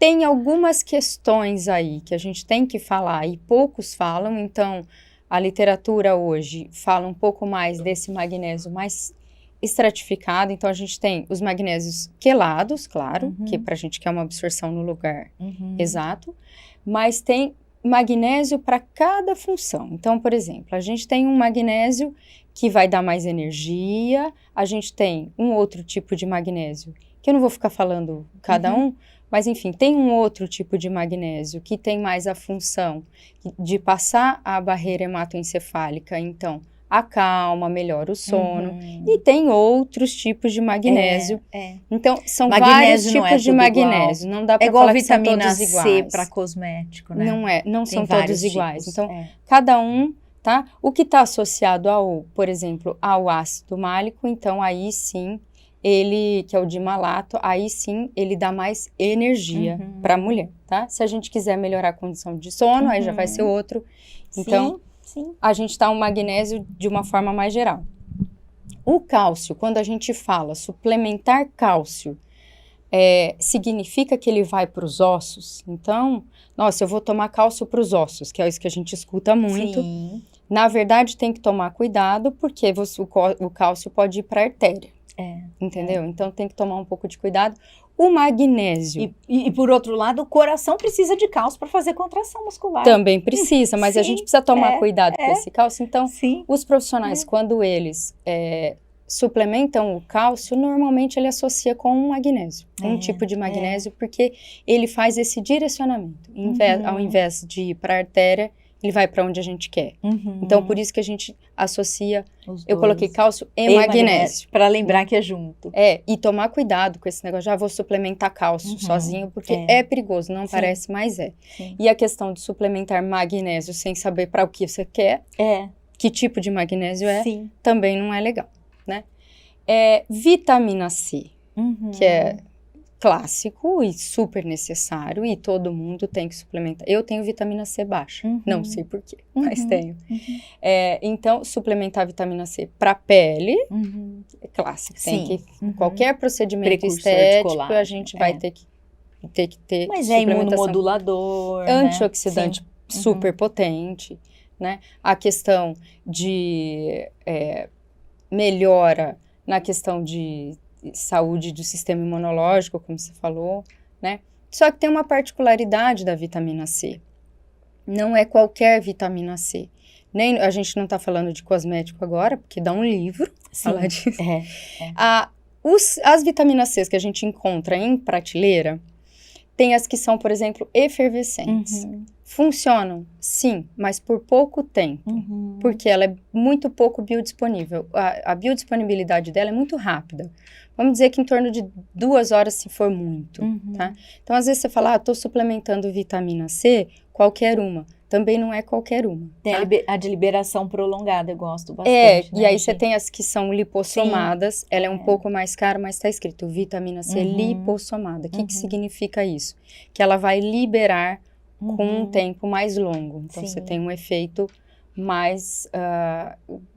Tem algumas questões aí que a gente tem que falar e poucos falam, então, a literatura hoje fala um pouco mais desse magnésio mais estratificado, então a gente tem os magnésios quelados, claro, que pra gente quer uma absorção no lugar exato, mas tem magnésio para cada função. Então, por exemplo, a gente tem um magnésio que vai dar mais energia, a gente tem um outro tipo de magnésio, que eu não vou ficar falando cada um, mas enfim, tem um outro tipo de magnésio que tem mais a função de passar a barreira hematoencefálica, então acalma, melhora o sono. E tem outros tipos de magnésio. Então, são vários tipos de magnésio. Igual. Não dá para falar que são todos iguais. C para cosmético, né? Não são todos iguais. Tipos. Então, cada um, tá? O que está associado ao, por exemplo, ao ácido málico, então aí sim, ele, que é o dimalato, aí sim, ele dá mais energia para a mulher, tá? Se a gente quiser melhorar a condição de sono, aí já vai ser outro. Então, sim. A gente está um magnésio de uma forma mais geral. O cálcio, quando a gente fala suplementar cálcio, significa que ele vai para os ossos. Então, nossa, eu vou tomar cálcio para os ossos, que é isso que a gente escuta muito. Sim. Na verdade, tem que tomar cuidado, porque o cálcio pode ir para a artéria. Entendeu? Então, tem que tomar um pouco de cuidado. O magnésio. E por outro lado, o coração precisa de cálcio para fazer contração muscular. Também precisa, mas a gente precisa tomar cuidado com esse cálcio. Então, os profissionais, quando eles suplementam o cálcio, normalmente ele associa com um magnésio. Um tipo de magnésio, porque ele faz esse direcionamento. Ao invés de ir para a artéria, ele vai para onde a gente quer. Então, por isso que a gente associa, eu coloquei cálcio e magnésio. Para lembrar que é junto. E tomar cuidado com esse negócio, já vou suplementar cálcio sozinho, porque é perigoso, não parece, mas é. E a questão de suplementar magnésio sem saber para o que você quer, que tipo de magnésio também não é legal, né? Vitamina C, que é clássico e super necessário e todo mundo tem que suplementar. Eu tenho vitamina C baixa, não sei porquê, mas tenho. Então, suplementar vitamina C para pele é clássico. Tem que, qualquer procedimento estético, a gente vai ter que ter mas é imunomodulador, antioxidante super potente, né? A questão de melhora na questão de saúde do sistema imunológico, como você falou, né? Só que tem uma particularidade da vitamina C. Não é qualquer vitamina C. Nem, a gente não está falando de cosmético agora, porque dá um livro falar disso. As vitaminas C que a gente encontra em prateleira, tem as que são, por exemplo, efervescentes. Funcionam, sim, mas por pouco tempo, porque ela é muito pouco biodisponível. A biodisponibilidade dela é muito rápida. Vamos dizer que em torno de 2 horas, se for muito, tá? Então, às vezes você fala, estou suplementando vitamina C, qualquer uma. Também não é qualquer uma. Tem tá? a de liberação prolongada, eu gosto bastante. E aí você tem as que são lipossomadas, ela é um pouco mais cara, mas está escrito vitamina C lipossomada. O que significa isso? Que ela vai liberar com um tempo mais longo. Então, você tem um efeito mais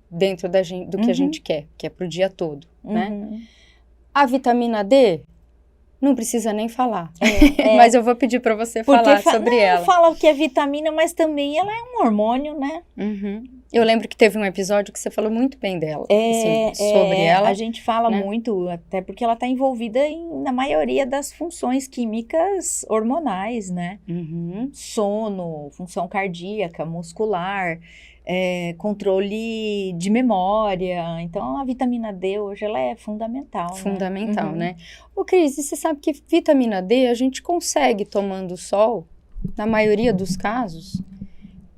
dentro do que a gente quer, que é para o dia todo, né? A vitamina D, não precisa nem falar. Mas eu vou pedir para você falar sobre ela. Fala que é vitamina, mas também ela é um hormônio, né? Eu lembro que teve um episódio que você falou muito bem dela, sobre ela. A gente fala muito, até porque ela está envolvida na maioria das funções químicas hormonais, né? Sono, função cardíaca, muscular, controle de memória. Então, a vitamina D hoje ela é fundamental. Fundamental, né? Ô, Cris, e você sabe que vitamina D a gente consegue tomando sol, na maioria dos casos,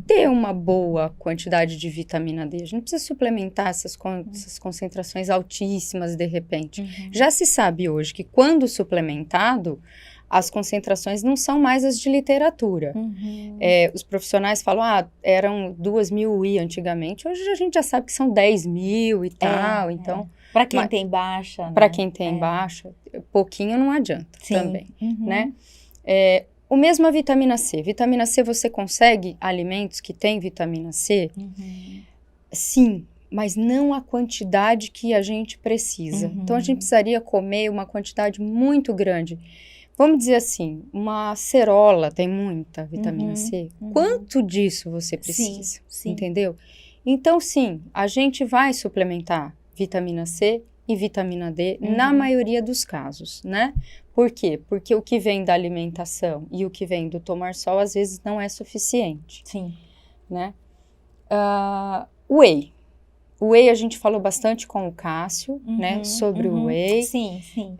ter uma boa quantidade de vitamina D. A gente não precisa suplementar essas concentrações altíssimas de repente. Já se sabe hoje que quando suplementado, as concentrações não são mais as de literatura. Os profissionais falam, eram 2.000 I antigamente, hoje a gente já sabe que são 10.000 e tal, então... Para quem tem baixa, né? Para quem tem baixa, pouquinho não adianta também, né? O mesmo a vitamina C. Vitamina C, você consegue alimentos que têm vitamina C? Sim, mas não a quantidade que a gente precisa. Então, a gente precisaria comer uma quantidade muito grande. Vamos dizer assim, uma cerola tem muita vitamina C. Quanto disso você precisa? Sim. Entendeu? Então, sim, a gente vai suplementar vitamina C e vitamina D na maioria dos casos, né? Por quê? Porque o que vem da alimentação e o que vem do tomar sol, às vezes, não é suficiente. Sim. Né? Whey. O whey a gente falou bastante com o Cássio, né? Sobre o whey. Sim, sim.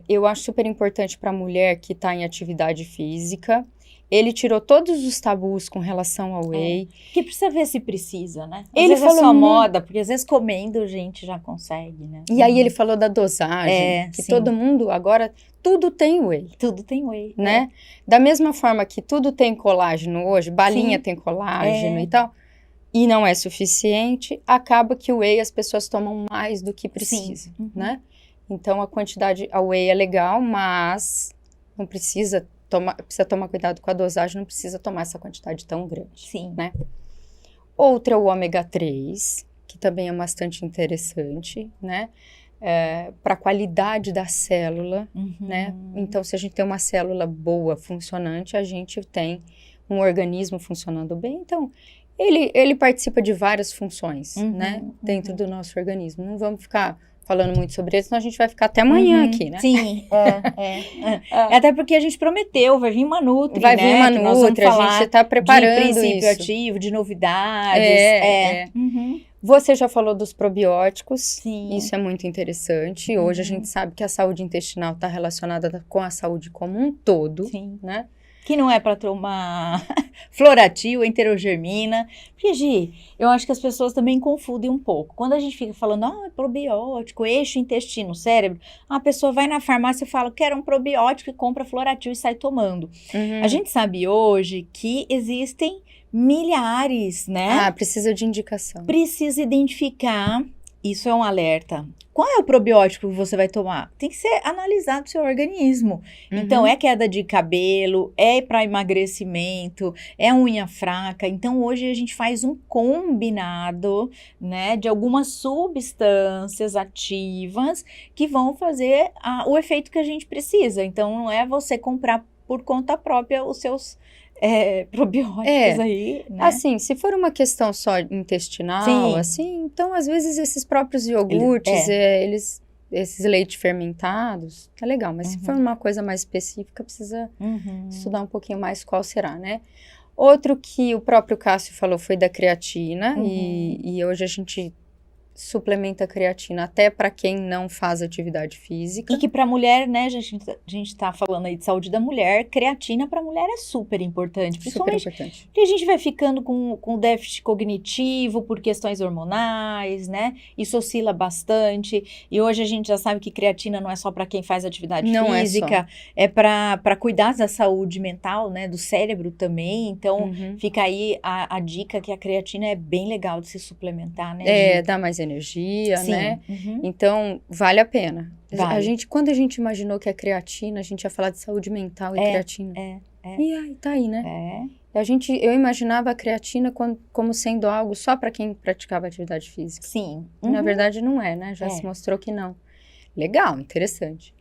Eu acho super importante para a mulher que está em atividade física. Ele tirou todos os tabus com relação ao whey. Que precisa ver se precisa, né? Ele falou é só moda, porque às vezes comendo a gente já consegue, né? E aí ele falou da dosagem, que todo mundo agora, tudo tem whey. Tudo tem whey. Né? Da mesma forma que tudo tem colágeno hoje, balinha tem colágeno e tal, e não é suficiente, acaba que o whey as pessoas tomam mais do que precisa, né? Então a quantidade, a whey é legal, mas não precisa tomar cuidado com a dosagem, não precisa tomar essa quantidade tão grande. Sim. Né? Outra é o ômega 3, que também é bastante interessante, né? Para a qualidade da célula, né? Então, se a gente tem uma célula boa, funcionante, a gente tem um organismo funcionando bem. Então, ele participa de várias funções, né? Dentro do nosso organismo. Não vamos ficar falando muito sobre isso, senão a gente vai ficar até amanhã aqui, né? Sim, até porque a gente prometeu, vai vir uma Nutri, vai vir uma Nutri, a gente está preparando de princípio isso. ativo, de novidades. Você já falou dos probióticos, Sim. Isso é muito interessante. Hoje a gente sabe que a saúde intestinal está relacionada com a saúde como um todo, Sim. né? Que não é para tomar Floratil, enterogermina. Porque, Gi, eu acho que as pessoas também confundem um pouco. Quando a gente fica falando, probiótico, eixo intestino, cérebro, a pessoa vai na farmácia e fala, quero um probiótico e compra Floratil e sai tomando. A gente sabe hoje que existem milhares, né? Precisa de indicação. Precisa identificar, isso é um alerta. Qual é o probiótico que você vai tomar? Tem que ser analisado no seu organismo. Então, é queda de cabelo, é para emagrecimento, é unha fraca. Então, hoje a gente faz um combinado, né, de algumas substâncias ativas que vão fazer o efeito que a gente precisa. Então, não é você comprar por conta própria os seus probióticos aí, né? Assim, se for uma questão só intestinal, assim, então às vezes esses próprios iogurtes, esses leites fermentados, tá legal, mas se for uma coisa mais específica, precisa estudar um pouquinho mais qual será, né? Outro que o próprio Cássio falou foi da creatina, e hoje a gente suplementa a creatina até para quem não faz atividade física. E que para mulher, né, a gente tá falando aí de saúde da mulher, creatina para mulher é super importante, principalmente Super importante. porque a gente vai ficando com déficit cognitivo por questões hormonais, né? Isso oscila bastante. E hoje a gente já sabe que creatina não é só para quem faz atividade Não física, é para cuidar da saúde mental, né, do cérebro também. Então, fica aí a dica que a creatina é bem legal de se suplementar, né? Dá mais energia, Sim. né? Então, vale a pena. Vale. Quando a gente imaginou que a creatina, a gente ia falar de saúde mental e creatina. E aí, tá aí, né? Eu imaginava a creatina como sendo algo só para quem praticava atividade física. Sim. Na verdade, não é, né? Já se mostrou que não. Legal, interessante.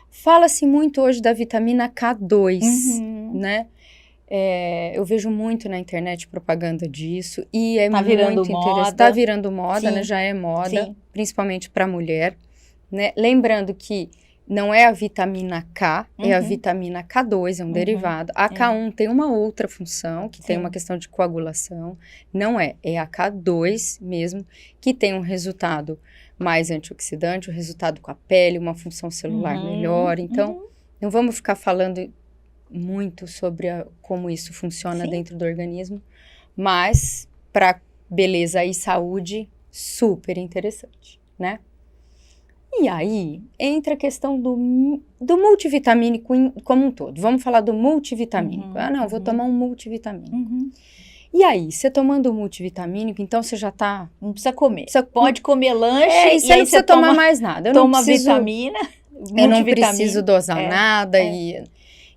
Fala-se muito hoje da vitamina K2, né? Eu vejo muito na internet propaganda disso e é muito interessante. Tá virando moda, né? Já é moda, principalmente para mulher, né? Lembrando que não é a vitamina K, é a vitamina K2, é um derivado. A K1 tem uma outra função, que tem uma questão de coagulação. Não é a K2 mesmo, que tem um resultado mais antioxidante, um resultado com a pele, uma função celular melhor. Então, não vamos ficar falando muito sobre como isso funciona dentro do organismo, mas para beleza e saúde, super interessante, né? E aí, entra a questão do multivitamínico como um todo. Vamos falar do multivitamínico. Vou tomar um multivitamínico. E aí, você tomando um multivitamínico, então você já tá... Não precisa comer. Pode comer lanche e você não precisa tomar mais nada. Toma vitamina, eu não preciso dosar nada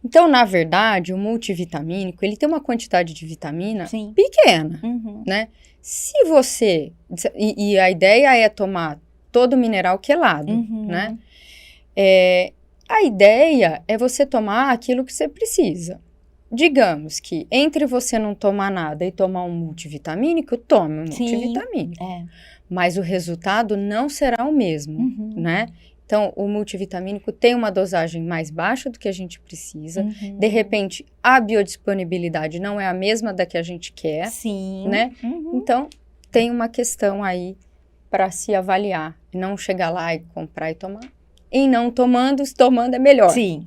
Então, na verdade, o multivitamínico, ele tem uma quantidade de vitamina pequena, né? Se você... E a ideia é tomar todo o mineral quelado, né? A ideia é você tomar aquilo que você precisa. Digamos que entre você não tomar nada e tomar um multivitamínico, tome um multivitamínico. Mas o resultado não será o mesmo, né? Então, o multivitamínico tem uma dosagem mais baixa do que a gente precisa. De repente, a biodisponibilidade não é a mesma da que a gente quer, né? Então, tem uma questão aí para se avaliar. Não chegar lá e comprar e tomar. E não tomando, se tomando é melhor. Sim.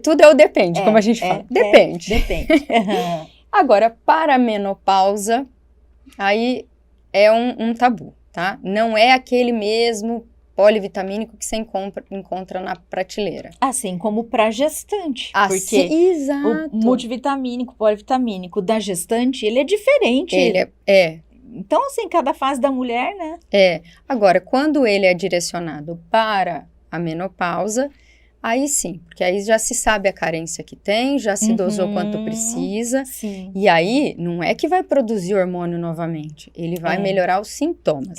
Tudo é o depende, como a gente fala. Depende. Depende. Agora, para a menopausa, aí é um tabu, tá? Não é aquele mesmo polivitamínico que você encontra na prateleira. Assim como para gestante. Porque exato. O multivitamínico, polivitamínico da gestante, ele é diferente. Ele Então, assim, cada fase da mulher, né? Agora, quando ele é direcionado para a menopausa, aí sim, porque aí já se sabe a carência que tem, já se dosou quanto precisa. E aí, não é que vai produzir hormônio novamente, ele vai melhorar os sintomas.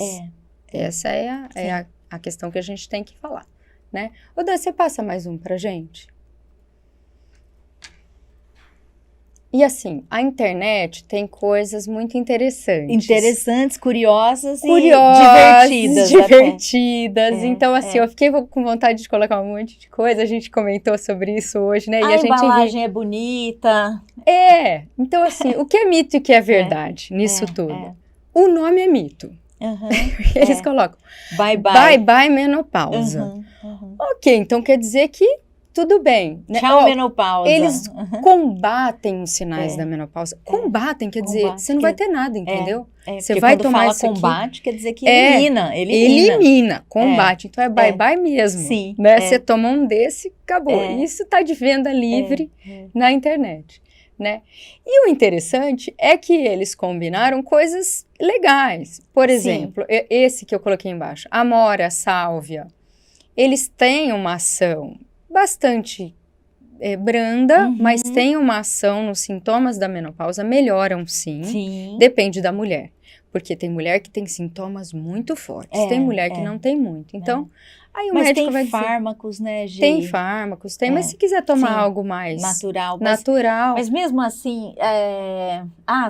Essa é a questão que a gente tem que falar, né? Oda, você passa mais um pra gente? E assim, a internet tem coisas muito interessantes. Interessantes, curiosas e divertidas. Então, assim, eu fiquei com vontade de colocar um monte de coisa. A gente comentou sobre isso hoje, né? A embalagem é bonita. Então, assim, o que é mito e o que é verdade nisso tudo? O nome é mito. Eles colocam bye bye menopausa. Ok, então quer dizer que tudo bem. Né? Tchau, menopausa. Eles combatem os sinais da menopausa. Combatem, quer dizer, você não vai ter nada, entendeu? Você vai tomar isso aqui. Combate, quer dizer que elimina. Elimina, combate. Então é bye-bye mesmo. Sim. Né? Você toma um desse, acabou. Isso tá de venda livre na internet. Né? E o interessante é que eles combinaram coisas legais. Por exemplo, esse que eu coloquei embaixo, amora, sálvia, eles têm uma ação bastante branda, mas tem uma ação nos sintomas da menopausa, melhoram sim. Depende da mulher, porque tem mulher que tem sintomas muito fortes, tem mulher que não tem muito. Então, Aí o Mas médico tem vai dizer, fármacos, né, Gi? tem fármacos, tem, mas se quiser tomar sim, algo mais natural. natural, Mas mesmo assim,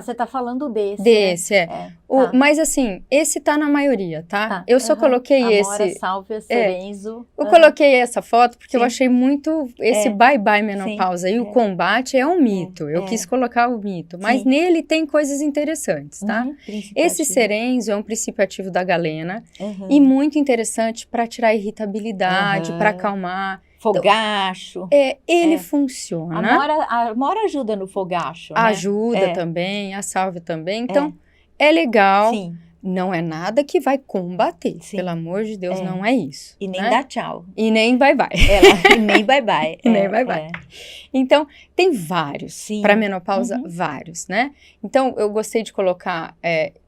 você tá falando desse, desse, né? Tá. Mas assim, esse tá na maioria, tá? Tá. Eu só coloquei Amora, esse, Sálvia, Cerenzo. eu coloquei essa foto porque eu Sim. achei muito esse bye-bye menopausa e o combate é um mito. Eu quis colocar o mito, mas Sim. nele tem coisas interessantes, tá? Esse Cerenzo é um princípio ativo da galena e muito interessante para tirar irritabilidade, para acalmar. Fogacho. Então, ele funciona. A Amora ajuda no fogacho, né? Ajuda também, a Sálvia também. Então, é legal. Sim. Não é nada que vai combater. Sim. Pelo amor de Deus, não é isso. E nem né? dá tchau. E nem bye-bye. E nem bye-bye. E nem bye-bye. Então, tem vários. Para menopausa, vários, né? Então, eu gostei de colocar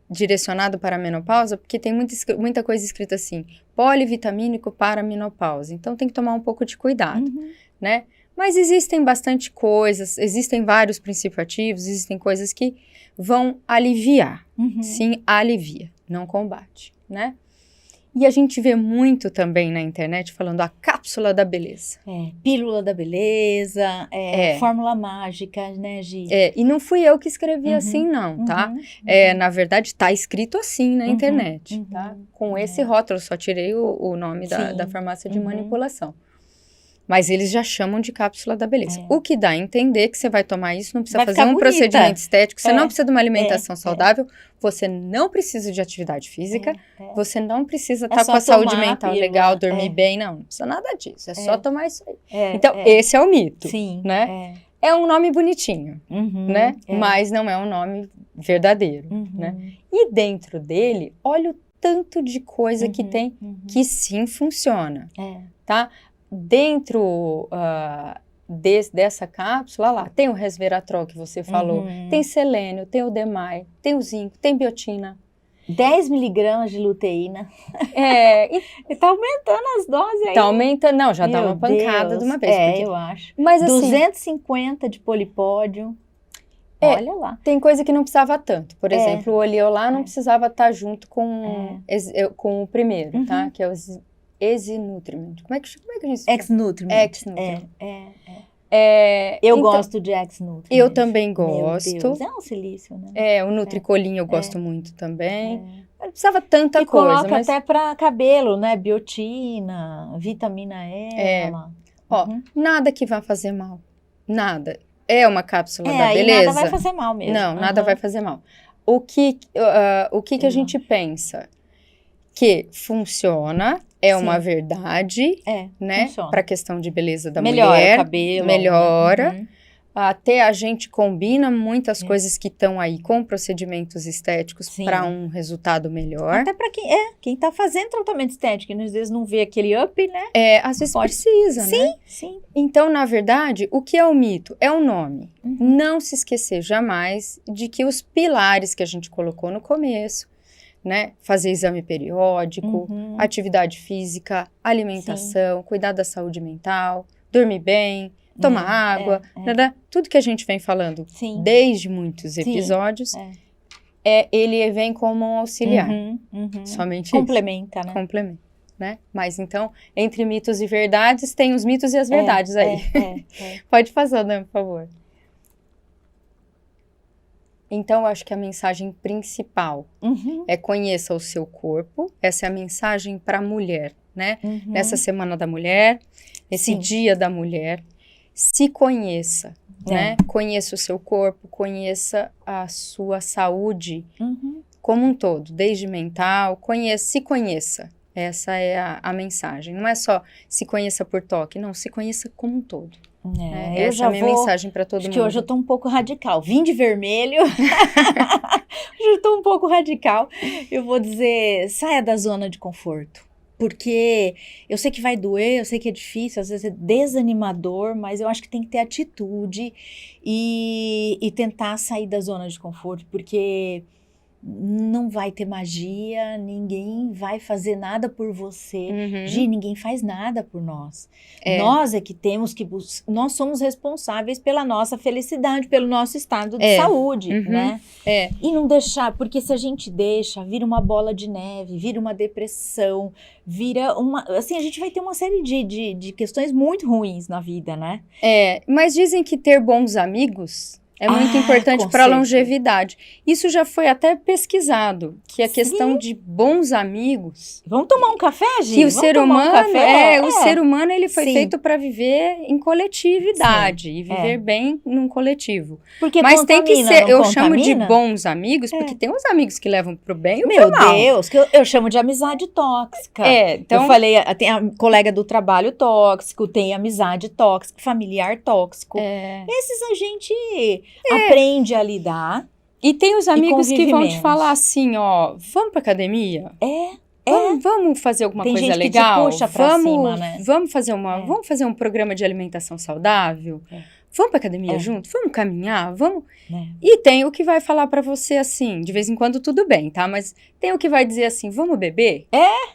direcionado para a menopausa, porque tem muita coisa escrita assim, polivitamínico para a menopausa. Então, tem que tomar um pouco de cuidado, né? Mas existem bastante coisas, existem vários princípios ativos, existem coisas que vão aliviar. Sim, alivia, não combate, né? E a gente vê muito também na internet falando a cápsula da beleza. Pílula da beleza, fórmula mágica, né, Gi? E não fui eu que escrevi assim, não, tá? Na verdade, tá escrito assim na internet, tá? Com esse rótulo, só tirei o nome da farmácia de manipulação. Mas eles já chamam de cápsula da beleza. O que dá a entender que você vai tomar isso, não precisa fazer um procedimento estético, você não precisa de uma alimentação saudável, você não precisa de atividade física, você não precisa estar com a saúde mental legal, dormir bem, não precisa nada disso, é só tomar isso aí. Então, esse é o mito, né? É um nome bonitinho, né? Mas não é um nome verdadeiro, né? E dentro dele, olha o tanto de coisa que tem que sim funciona, tá? Dentro dessa cápsula, lá, tem o resveratrol que você falou, tem selênio, tem o DMAI, tem o zinco, tem biotina. 10 miligramas de luteína. E tá aumentando as doses aí. Tá aumentando, não, já dá uma pancada de uma vez. Porque, eu acho. Mas assim, 250 de polipódio. Olha lá. Tem coisa que não precisava tanto. Por exemplo, o Oleolar não precisava estar junto com o primeiro, tá? Que é o Ex-Nutriment. Como é que a gente... Ex-Nutriment. Eu gosto de Ex-Nutriment. Eu também gosto. Meu Deus, é um silício, né? O Nutricolinho eu gosto muito também. Não precisava tanta coisa. Coloca até para cabelo, né? Biotina, vitamina E. Nada que vá fazer mal. Nada. É uma cápsula da beleza. Nada vai fazer mal mesmo. Não, nada vai fazer mal. O que a gente pensa? Que funciona, uma verdade, né? Para a questão de beleza da mulher. O cabelo. Melhora. Até a gente combina muitas coisas que estão aí com procedimentos estéticos para um resultado melhor. Até para quem está fazendo tratamento estético, às vezes não vê aquele up, né? Às vezes precisa, né? Sim. Então, na verdade, o que é o mito? É o nome. Não se esquecer jamais de que os pilares que a gente colocou no começo, né? Fazer exame periódico, atividade física, alimentação, cuidar da saúde mental, dormir bem, tomar água, tudo que a gente vem falando desde muitos episódios, ele vem como um auxiliar. Somente complementa, isso. Complementa, né? Mas então, entre mitos e verdades, tem os mitos e as verdades aí. Pode fazer, né, por favor. Então, eu acho que a mensagem principal é conheça o seu corpo. Essa é a mensagem para a mulher, né? Nessa Semana da Mulher, nesse Dia da Mulher, se conheça, né? Conheça o seu corpo, conheça a sua saúde como um todo, desde mental, se conheça. Essa é a mensagem. Não é só se conheça por toque, não, se conheça como um todo. Essa é a minha mensagem para todo mundo. Acho que hoje eu tô um pouco radical. Vim de vermelho. Hoje eu tô um pouco radical. Eu vou dizer, saia da zona de conforto. Porque eu sei que vai doer, eu sei que é difícil, às vezes é desanimador, mas eu acho que tem que ter atitude e tentar sair da zona de conforto, porque não vai ter magia, ninguém vai fazer nada por você. Uhum. Gi, ninguém faz nada por nós. É. Nós é que temos que nós somos responsáveis pela nossa felicidade, pelo nosso estado de É. saúde, Uhum. né? É. E não deixar, porque se a gente deixa, vira uma bola de neve, vira uma depressão, vira uma... Assim, a gente vai ter uma série de questões muito ruins na vida, né? Mas dizem que ter bons amigos é muito importante para a conceito. longevidade. Isso já foi até pesquisado, que a questão de bons amigos... Vamos tomar um café, Gi? Que o Vamos ser tomar humano, um café? o ser humano ele foi Sim. feito para viver em coletividade e viver bem num coletivo. Porque Mas tem que contamina, ser, não eu chamo de contamina? bons amigos, porque tem uns amigos que levam pro bem e o Meu pro mal. Deus, que eu chamo de amizade tóxica. Então... Eu falei, tem a colega do trabalho tóxico, tem amizade tóxica, familiar tóxico. Esses a gente aprende a lidar. E tem os amigos que convive vão te menos. falar assim, ó, vamos pra academia? Vamos fazer alguma Tem coisa gente legal? que te puxa pra cima, né? Vamos fazer um programa de alimentação saudável? Vamos pra academia junto? Vamos caminhar? Vamos... E tem o que vai falar pra você assim, de vez em quando tudo bem, tá? Mas tem o que vai dizer assim, vamos beber?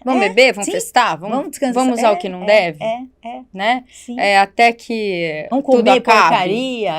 Vamos beber? Vamos sim. festar? Vamos descansar. Vamos usar o que não deve? Né? Sim. Até que Vamos tudo comer acabe. porcaria.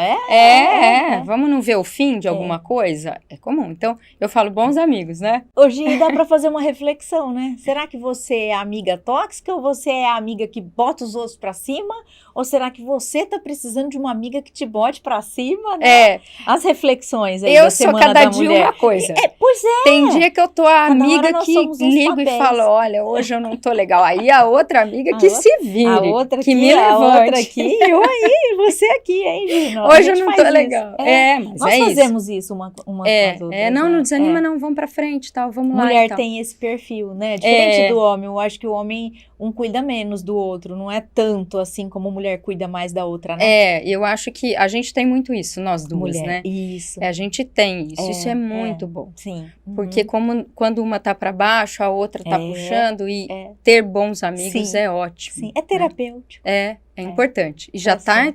Vamos não ver o fim de alguma coisa? É comum. Então, eu falo bons amigos, né? Hoje dá pra fazer uma reflexão, né? Será que você é a amiga tóxica ou você é a amiga que bota os outros pra cima? Ou será que você tá precisando de uma amiga que te bote pra cima, né? As reflexões aí eu da sou Semana cada da dia Mulher. uma coisa. Pois é. Tem dia que eu tô a Cada hora amiga nós que somos uns ligo e papéis. falo, olha, hoje eu não tô legal. Aí a outra amiga que se vire, A outra que aqui, me a levante. outra aqui, e eu aí, você aqui, hein, Gino? Hoje eu não tô legal. Mas nós isso. Nós fazemos isso uma com as outras. Não desanima não, vamos pra frente, tal, vamos lá. Mulher e tal. tem esse perfil, né? Diferente do homem. Eu acho que o homem, um cuida menos do outro. Não é tanto assim como mulher cuida mais da outra, né? Eu acho que a gente tem muito isso, nós duas, Mulher, né? isso. A gente tem isso. Isso é muito bom. Sim. Porque quando uma tá pra baixo, a outra tá puxando e ter bons amigos Sim. é ótimo. Sim, é terapêutico. É importante. E já tá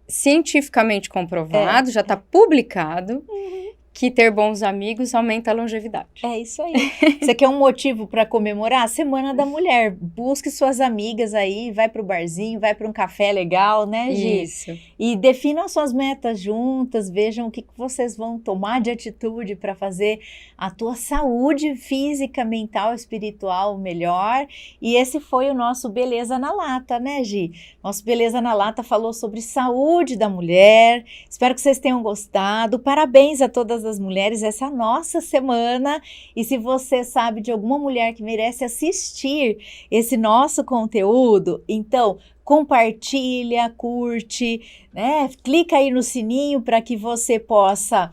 cientificamente comprovado, já tá publicado que ter bons amigos aumenta a longevidade. É isso aí. Você quer um motivo para comemorar? A Semana da Mulher. Busque suas amigas aí, vai pro barzinho, vai para um café legal, né, Gi? Isso. E definam suas metas juntas, vejam o que vocês vão tomar de atitude para fazer a tua saúde física, mental, espiritual melhor. E esse foi o nosso Beleza na Lata, né, Gi? Nosso Beleza na Lata falou sobre saúde da mulher. Espero que vocês tenham gostado. Parabéns a todas as mulheres, essa é a nossa semana. E se você sabe de alguma mulher que merece assistir esse nosso conteúdo, então compartilha, curte, né? Clica aí no sininho para que você possa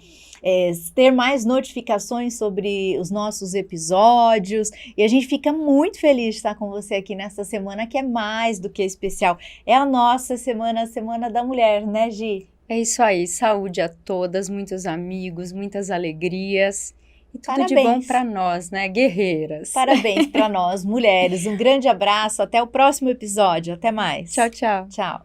ter mais notificações sobre os nossos episódios. E a gente fica muito feliz de estar com você aqui nessa semana, que é mais do que especial. É a nossa semana, a Semana da Mulher, né, Gi? É isso aí, saúde a todas, muitos amigos, muitas alegrias e tudo Parabéns. de bom para nós, né, guerreiras. Parabéns para nós, mulheres. Um grande abraço, até o próximo episódio. Até mais. Tchau, tchau. Tchau.